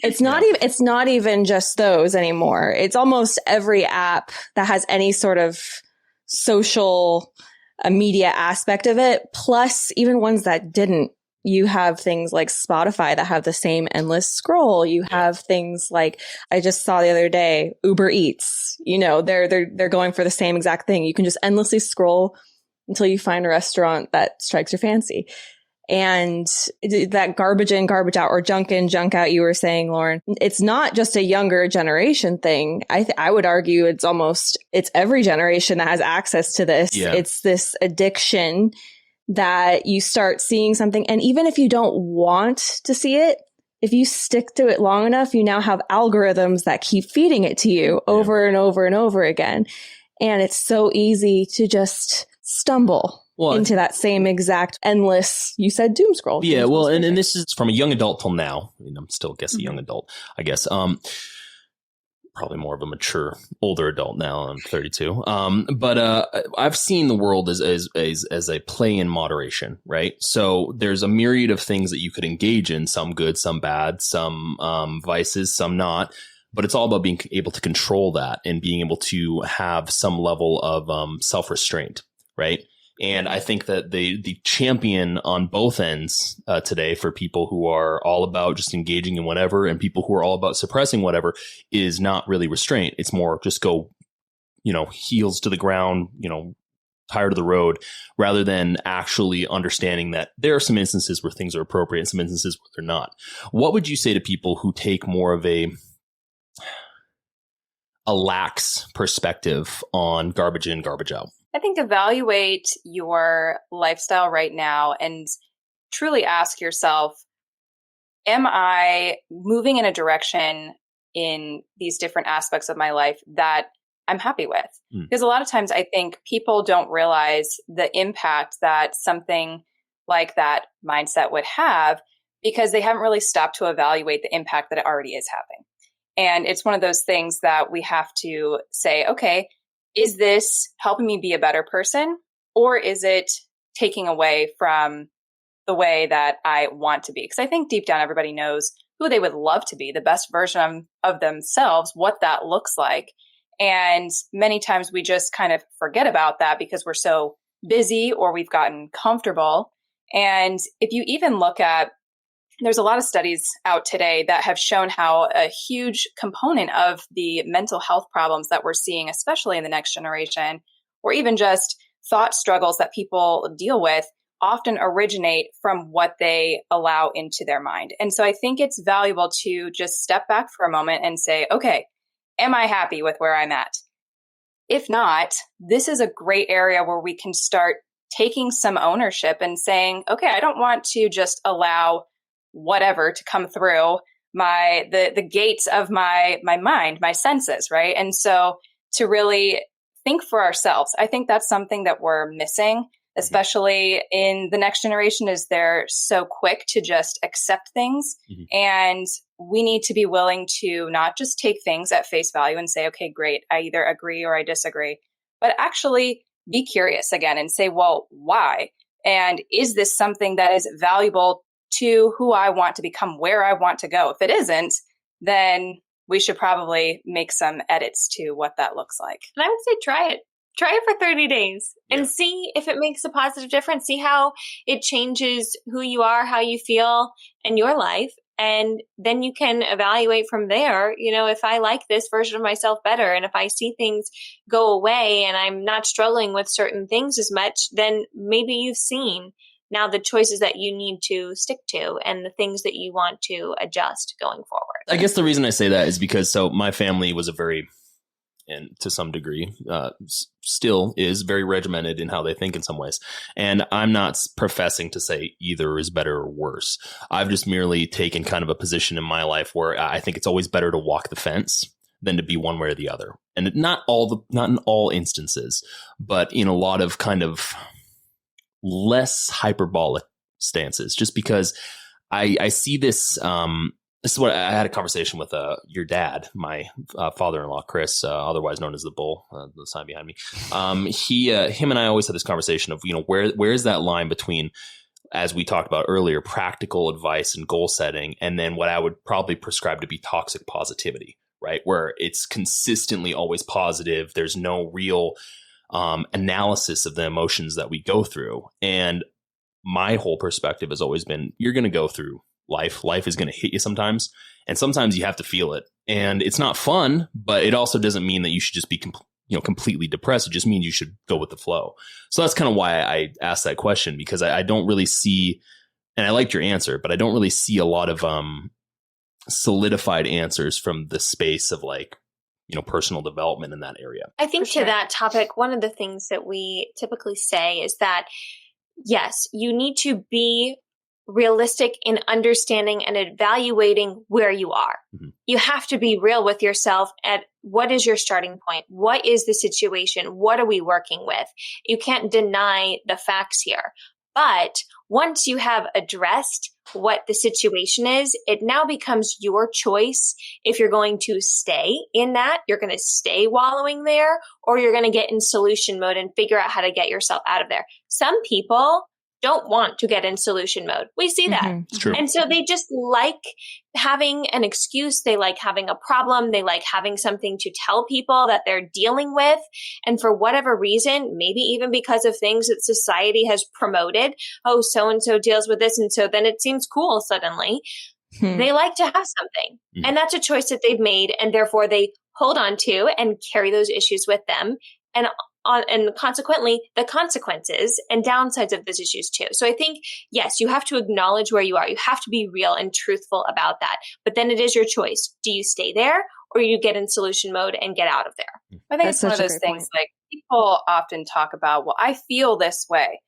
It's not even just those anymore. It's almost every app that has any sort of social media aspect of it. Plus, even ones that didn't. You have things like Spotify that have the same endless scroll. You have things like, I just saw the other day, Uber Eats. You know, they're going for the same exact thing. You can just endlessly scroll until you find a restaurant that strikes your fancy. And that garbage in, garbage out, or junk in, junk out, you were saying, Lauren, it's not just a younger generation thing. I would argue it's every generation that has access to this. Yeah. It's this addiction that you start seeing something. And even if you don't want to see it, if you stick to it long enough, you now have algorithms that keep feeding it to you over and over and over again. And it's so easy to just stumble into that same exact endless, you said doom scroll. Yeah, well, and this is from a young adult till now. I mean, I'm still, a young adult, I guess. Probably more of a mature, older adult now. I'm 32. But I've seen the world as a play in moderation, right? So there's a myriad of things that you could engage in, some good, some bad, some vices, some not. But it's all about being able to control that and being able to have some level of self-restraint, right? And I think that the champion on both ends today for people who are all about just engaging in whatever and people who are all about suppressing whatever is not really restraint. It's more just go, heels to the ground, tired of the road, rather than actually understanding that there are some instances where things are appropriate and some instances where they're not. What would you say to people who take more of a a lax perspective on garbage in, garbage out? I think evaluate your lifestyle right now and truly ask yourself, am I moving in a direction in these different aspects of my life that I'm happy with? Because a lot of times I think people don't realize the impact that something like that mindset would have because they haven't really stopped to evaluate the impact that it already is having. And it's one of those things that we have to say, okay, is this helping me be a better person, or is it taking away from the way that I want to be? Because I think deep down, everybody knows who they would love to be, the best version of themselves, what that looks like. And many times we just kind of forget about that because we're so busy or we've gotten comfortable. And if you even look at, there's a lot of studies out today that have shown how a huge component of the mental health problems that we're seeing, especially in the next generation, or even just thought struggles that people deal with, often originate from what they allow into their mind. And so I think it's valuable to just step back for a moment and say, okay, am I happy with where I'm at? If not, this is a great area where we can start taking some ownership and saying, okay, I don't want to just allow whatever to come through the gates of my mind, my senses, right? And so to really think for ourselves, I think that's something that we're missing, especially in the next generation, is they're so quick to just accept things. And we need to be willing to not just take things at face value and say, okay, great, I either agree or I disagree, but actually be curious again and say, well, why? And is this something that is valuable to who I want to become, where I want to go? If it isn't, then we should probably make some edits to what that looks like. And I would say try it. Try it for 30 days and see if it makes a positive difference. See how it changes who you are, how you feel in your life. And then you can evaluate from there, if I like this version of myself better, and if I see things go away and I'm not struggling with certain things as much, then maybe you've seen now the choices that you need to stick to and the things that you want to adjust going forward. I guess the reason I say that is because my family was and to some degree, still is very regimented in how they think in some ways. And I'm not professing to say either is better or worse. I've just merely taken kind of a position in my life where I think it's always better to walk the fence than to be one way or the other. And not in all instances, but in a lot of kind of less hyperbolic stances, just because I see this. This is what I had a conversation with your dad, my father-in-law, Chris, otherwise known as the Bull, the sign behind me. Him and I always had this conversation of, where is that line between, as we talked about earlier, practical advice and goal setting, and then what I would probably prescribe to be toxic positivity, right? Where it's consistently always positive. There's no real analysis of the emotions that we go through. And my whole perspective has always been, you're going to go through life. Life is going to hit you sometimes, and sometimes you have to feel it. And it's not fun, but it also doesn't mean that you should just be completely depressed. It just means you should go with the flow. So that's kind of why I asked that question, because I don't really see, and I liked your answer, but I don't really see a lot of solidified answers from the space of personal development in that area. I think to that topic, one of the things that we typically say is that, yes, you need to be realistic in understanding and evaluating where you are. You have to be real with yourself at what is your starting point? What is the situation? What are we working with? You can't deny the facts here. But once you have addressed what the situation is, it now becomes your choice if you're going to stay in that, you're going to stay wallowing there, or you're going to get in solution mode and figure out how to get yourself out of there. Some people don't want to get in solution mode. We see that. It's true. And so they just like having an excuse. They like having a problem. They like having something to tell people that they're dealing with. And for whatever reason, maybe even because of things that society has promoted, oh, so-and-so deals with this. And so then it seems cool suddenly. They like to have something. And that's a choice that they've made. And therefore they hold on to and carry those issues with them. And and consequently the consequences and downsides of those issues too. So I think, yes, you have to acknowledge where you are. You have to be real and truthful about that. But then it is your choice. Do you stay there or you get in solution mode and get out of there? I think it's one of those things like people often talk about, well, I feel this way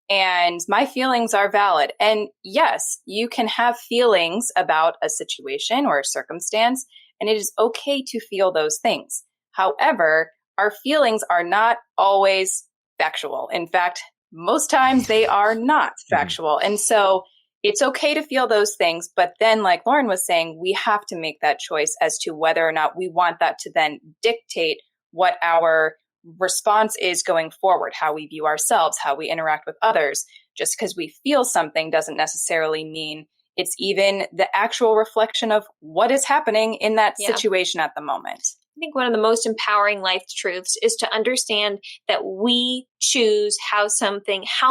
and my feelings are valid. And yes, you can have feelings about a situation or a circumstance, and it is okay to feel those things. However, our feelings are not always factual. In fact, most times they are not factual. And so it's okay to feel those things. But then, like Lauren was saying, we have to make that choice as to whether or not we want that to then dictate what our response is going forward, how we view ourselves, how we interact with others. Just because we feel something doesn't necessarily mean it's even the actual reflection of what is happening in that situation at the moment. I think one of the most empowering life truths is to understand that we choose how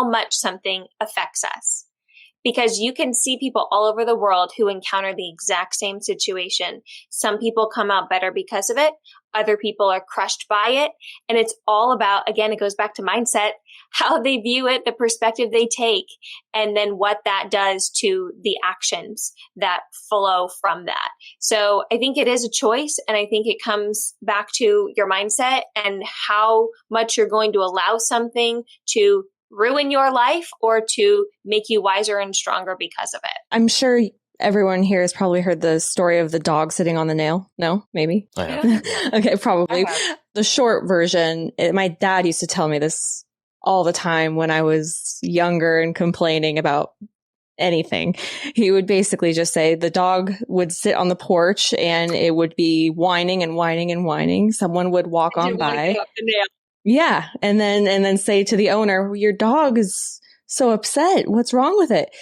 much something affects us. Because you can see people all over the world who encounter the exact same situation. Some people come out better because of it. Other people are crushed by it. And it's all about, again, it goes back to mindset, how they view it, the perspective they take, and then what that does to the actions that flow from that. So I think it is a choice. And I think it comes back to your mindset and how much you're going to allow something to ruin your life or to make you wiser and stronger because of it. I'm sure everyone here has probably heard the story of the dog sitting on the nail. No, maybe. I have. Okay, probably. The short version, my dad used to tell me this all the time when I was younger and complaining about anything. He would basically just say the dog would sit on the porch and it would be whining and whining and whining. Someone would walk on by. Yeah. And then say to the owner, your dog is so upset. What's wrong with it?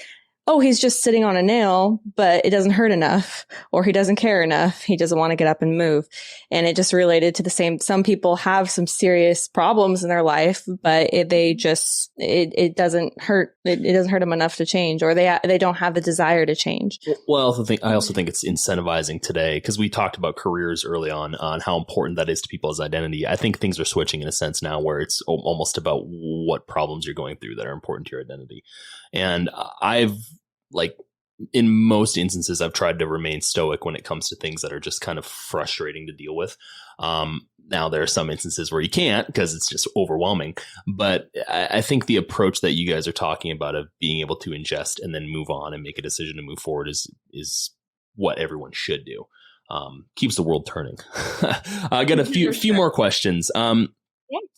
Oh, he's just sitting on a nail, but it doesn't hurt enough, or he doesn't care enough. He doesn't want to get up and move. And it just related to the same. Some people have some serious problems in their life, but it doesn't hurt. It doesn't hurt them enough to change, or they don't have the desire to change. Well, I also think it's incentivizing today, because we talked about careers early on how important that is to people's identity. I think things are switching in a sense now where it's almost about what problems you're going through that are important to your identity. And in most instances, I've tried to remain stoic when it comes to things that are just kind of frustrating to deal with. Now, there are some instances where you can't because it's just overwhelming. But I think the approach that you guys are talking about of being able to ingest and then move on and make a decision to move forward is what everyone should do. Keeps the world turning. I got a few more questions.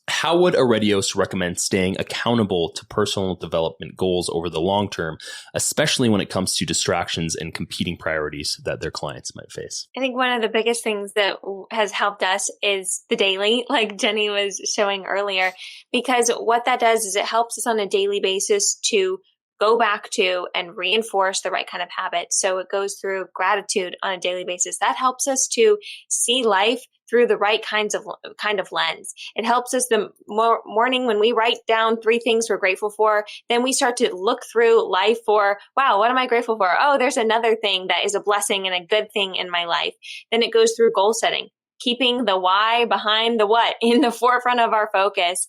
How would Aretios recommend staying accountable to personal development goals over the long term, especially when it comes to distractions and competing priorities that their clients might face? I think one of the biggest things that has helped us is the daily, like Jenny was showing earlier, because what that does is it helps us on a daily basis to go back to and reinforce the right kind of habits. So it goes through gratitude on a daily basis. That helps us to see life through the right kind of lens. It helps us the morning when we write down 3 things we're grateful for, then we start to look through life for, wow, what am I grateful for? Oh, there's another thing that is a blessing and a good thing in my life. Then it goes through goal setting, keeping the why behind the what in the forefront of our focus.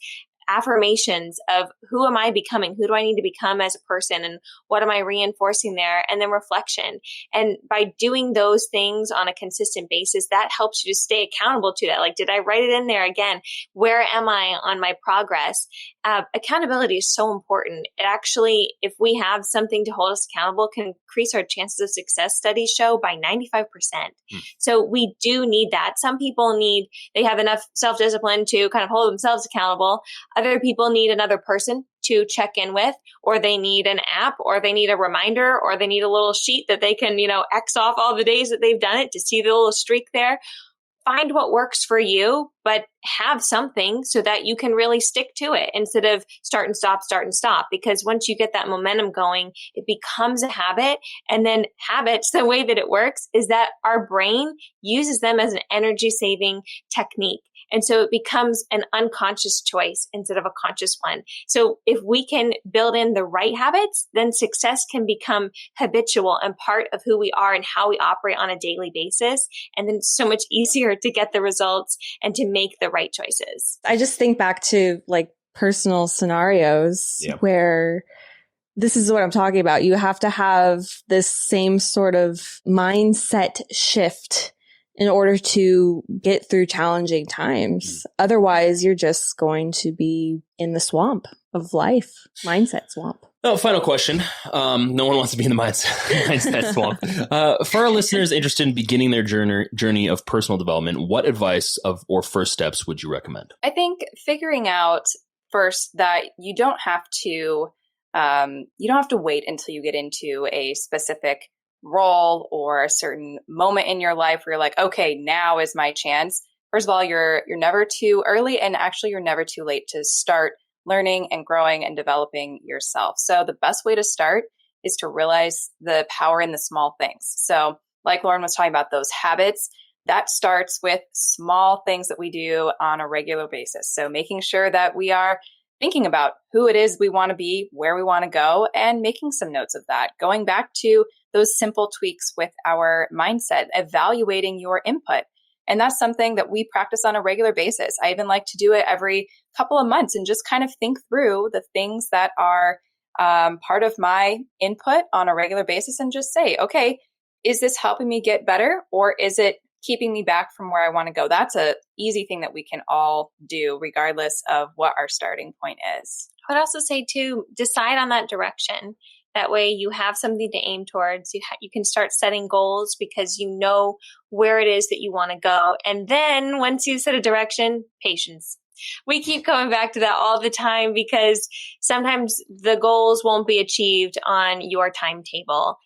Affirmations of who am I becoming? Who do I need to become as a person? And what am I reinforcing there? And then reflection. And by doing those things on a consistent basis, that helps you to stay accountable to that. Like, did I write it in there again? Where am I on my progress? Accountability is so important. It actually, if we have something to hold us accountable, can increase our chances of success, studies show, by 95%. So we do need that. Some people they have enough self-discipline to kind of hold themselves accountable. Other people need another person to check in with, or they need an app, or they need a reminder, or they need a little sheet that they can, X off all the days that they've done it to see the little streak there. Find what works for you, but have something so that you can really stick to it instead of start and stop. Because once you get that momentum going, it becomes a habit. And then habits, the way that it works is that our brain uses them as an energy saving technique. And so it becomes an unconscious choice instead of a conscious one. So if we can build in the right habits, then success can become habitual and part of who we are and how we operate on a daily basis. And then it's so much easier to get the results and to make the right choices. I just think back to like personal scenarios where this is what I'm talking about. You have to have this same sort of mindset shift in order to get through challenging times. Otherwise, you're just going to be in the swamp of life, mindset swamp. Oh, final question. No one wants to be in the mindset swamp. For our listeners interested in beginning their journey of personal development, what advice or first steps would you recommend? I think figuring out first that you don't have to wait until you get into a specific role or a certain moment in your life where you're like, okay, now is my chance. First of all, you're never too early, and actually you're never too late to start learning and growing and developing yourself. So the best way to start is to realize the power in the small things. So like Lauren was talking about, those habits, that starts with small things that we do on a regular basis. So making sure that we are thinking about who it is we want to be, where we want to go, and making some notes of that. Going back to those simple tweaks with our mindset, evaluating your input. And that's something that we practice on a regular basis. I even like to do it every couple of months and just kind of think through the things that are part of my input on a regular basis and just say, okay, is this helping me get better, or is it keeping me back from where I want to go? That's an easy thing that we can all do regardless of what our starting point is. I would also say too, decide on that direction. That way you have something to aim towards. You can start setting goals because you know where it is that you want to go. And then once you set a direction, patience. We keep coming back to that all the time because sometimes the goals won't be achieved on your timetable,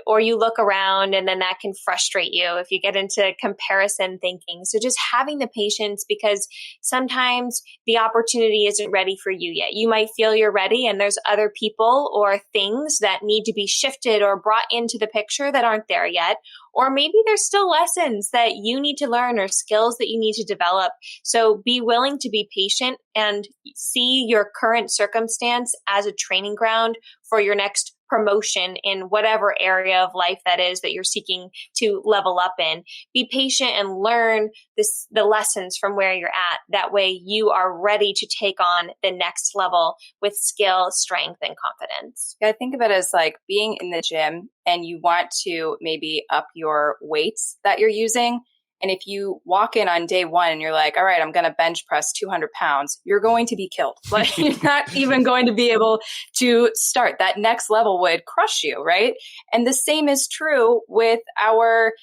or you look around and then that can frustrate you if you get into comparison thinking. So just having the patience, because sometimes the opportunity isn't ready for you yet. You might feel you're ready and there's other people or things that need to be shifted or brought into the picture that aren't there yet. Or maybe there's still lessons that you need to learn or skills that you need to develop. So be willing to be patient and see your current circumstance as a training ground for your next promotion in whatever area of life that is that you're seeking to level up in. Be patient and learn the lessons from where you're at. That way you are ready to take on the next level with skill, strength, and confidence. I think of it as like being in the gym and you want to maybe up your weights that you're using. And if you walk in on day one and you're like, all right, I'm going to bench press 200 pounds, you're going to be killed. Like you're not even going to be able to start. That next level would crush you, right? And the same is true with our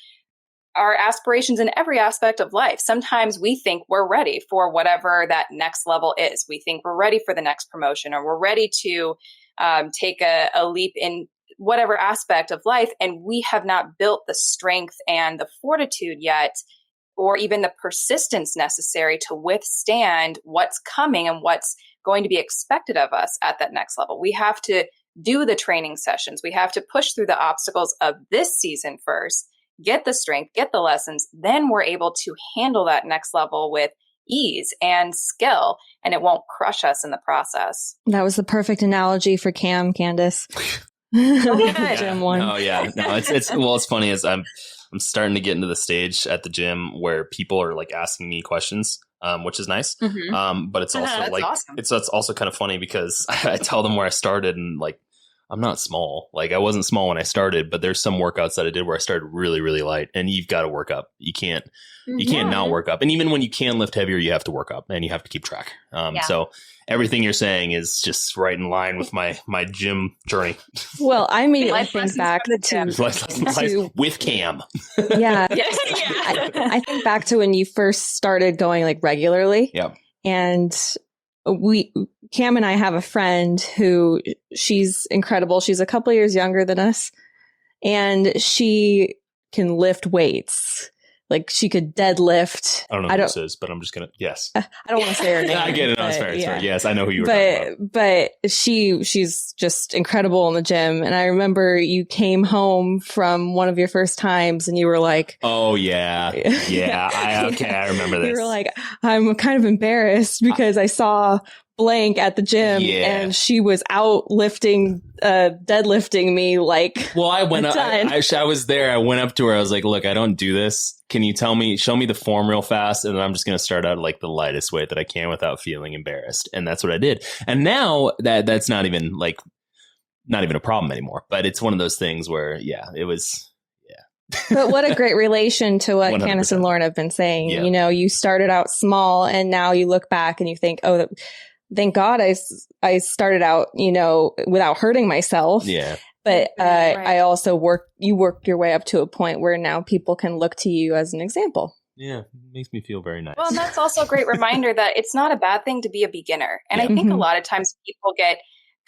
aspirations in every aspect of life. Sometimes we think we're ready for whatever that next level is. We think we're ready for the next promotion, or we're ready to take a leap in whatever aspect of life, and we have not built the strength and the fortitude yet, or even the persistence necessary to withstand what's coming and what's going to be expected of us at that next level. We have to do the training sessions. We have to push through the obstacles of this season first, get the strength, get the lessons, then we're able to handle that next level with ease and skill, and it won't crush us in the process. That was the perfect analogy for Candice. Gym one. No, it's funny as I'm starting to get into the stage at the gym where people are like asking me questions, which is nice. Mm-hmm. But it's also like awesome. It's also kind of funny because I tell them where I started, and like I'm not small. Like I wasn't small when I started, but there's some workouts that I did where I started really, really light, and you've got to work up. You can't not work up. And even when you can lift heavier, you have to work up and you have to keep track. So everything you're saying is just right in line with my gym journey. Well, I immediately think back to with Cam. Yeah. I think back to when you first started going like regularly. Yeah. And Cam and I have a friend who she's incredible. She's a couple years younger than us, and she can lift weights. Like she could deadlift. I don't know who this is, but I'm just gonna yes. I don't want to say her name. I get it. No, it's fair. It's fair. Yes, I know who you were talking about. But she's just incredible in the gym. And I remember you came home from one of your first times, and you were like, "Oh yeah, I remember this." You were like, "I'm kind of embarrassed because I saw blank at the gym, and she was out lifting, deadlifting me like. Well, I went up. I was there. I went up to her. I was like, "Look, I don't do this. Can you show me the form real fast, and I'm just going to start out like the lightest weight that I can without feeling embarrassed." And that's what I did. And now that's not even a problem anymore. But it's one of those things where, it was. But what a great relation to what 100%. Candice and Lauren have been saying. Yeah. You know, you started out small and now you look back and you think, oh, thank God I started out, without hurting myself. Yeah. But I also you worked your way up to a point where now people can look to you as an example. Yeah, it makes me feel very nice. Well, and that's also a great reminder that it's not a bad thing to be a beginner. And I think a lot of times people get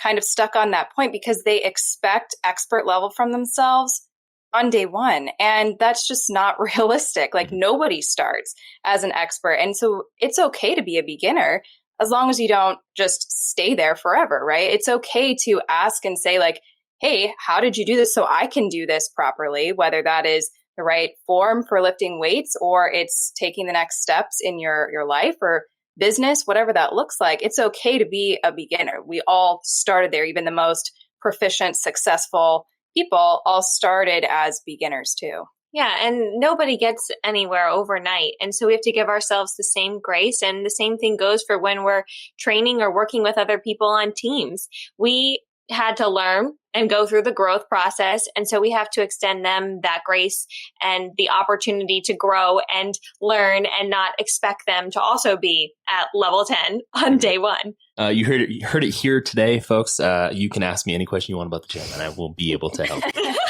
kind of stuck on that point because they expect expert level from themselves on day one. And that's just not realistic. Like nobody starts as an expert. And so it's okay to be a beginner as long as you don't just stay there forever, right? It's okay to ask and say like, hey, how did you do this so I can do this properly? Whether that is the right form for lifting weights or it's taking the next steps in your life or business, whatever that looks like. It's okay to be a beginner. We all started there. Even the most proficient, successful people all started as beginners too. Yeah, and nobody gets anywhere overnight. And so we have to give ourselves the same grace. And the same thing goes for when we're training or working with other people on teams. We had to learn and go through the growth process. And so we have to extend them that grace and the opportunity to grow and learn and not expect them to also be at level 10 on day one. You heard it here today, folks. You can ask me any question you want about the gym and I will be able to help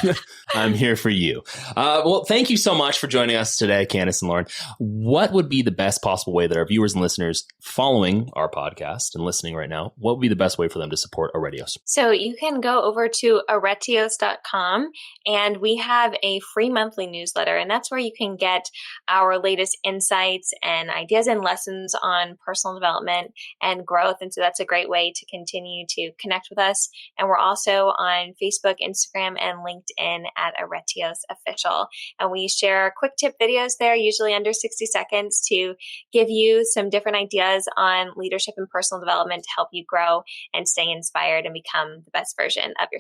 you. I'm here for you. Well, thank you so much for joining us today, Candice and Lauren. What would be the best possible way that our viewers and listeners following our podcast and listening right now, what would be the best way for them to support Aretios? So you can go over to aretios.com and we have a free monthly newsletter, and that's where you can get our latest insights and ideas and lessons on personal development and growth. And so that's a great way to continue to connect with us. And we're also on Facebook, Instagram, and LinkedIn at Aretios Official. And we share quick tip videos there, usually under 60 seconds, to give you some different ideas on leadership and personal development to help you grow and stay inspired and become the best version of yourself.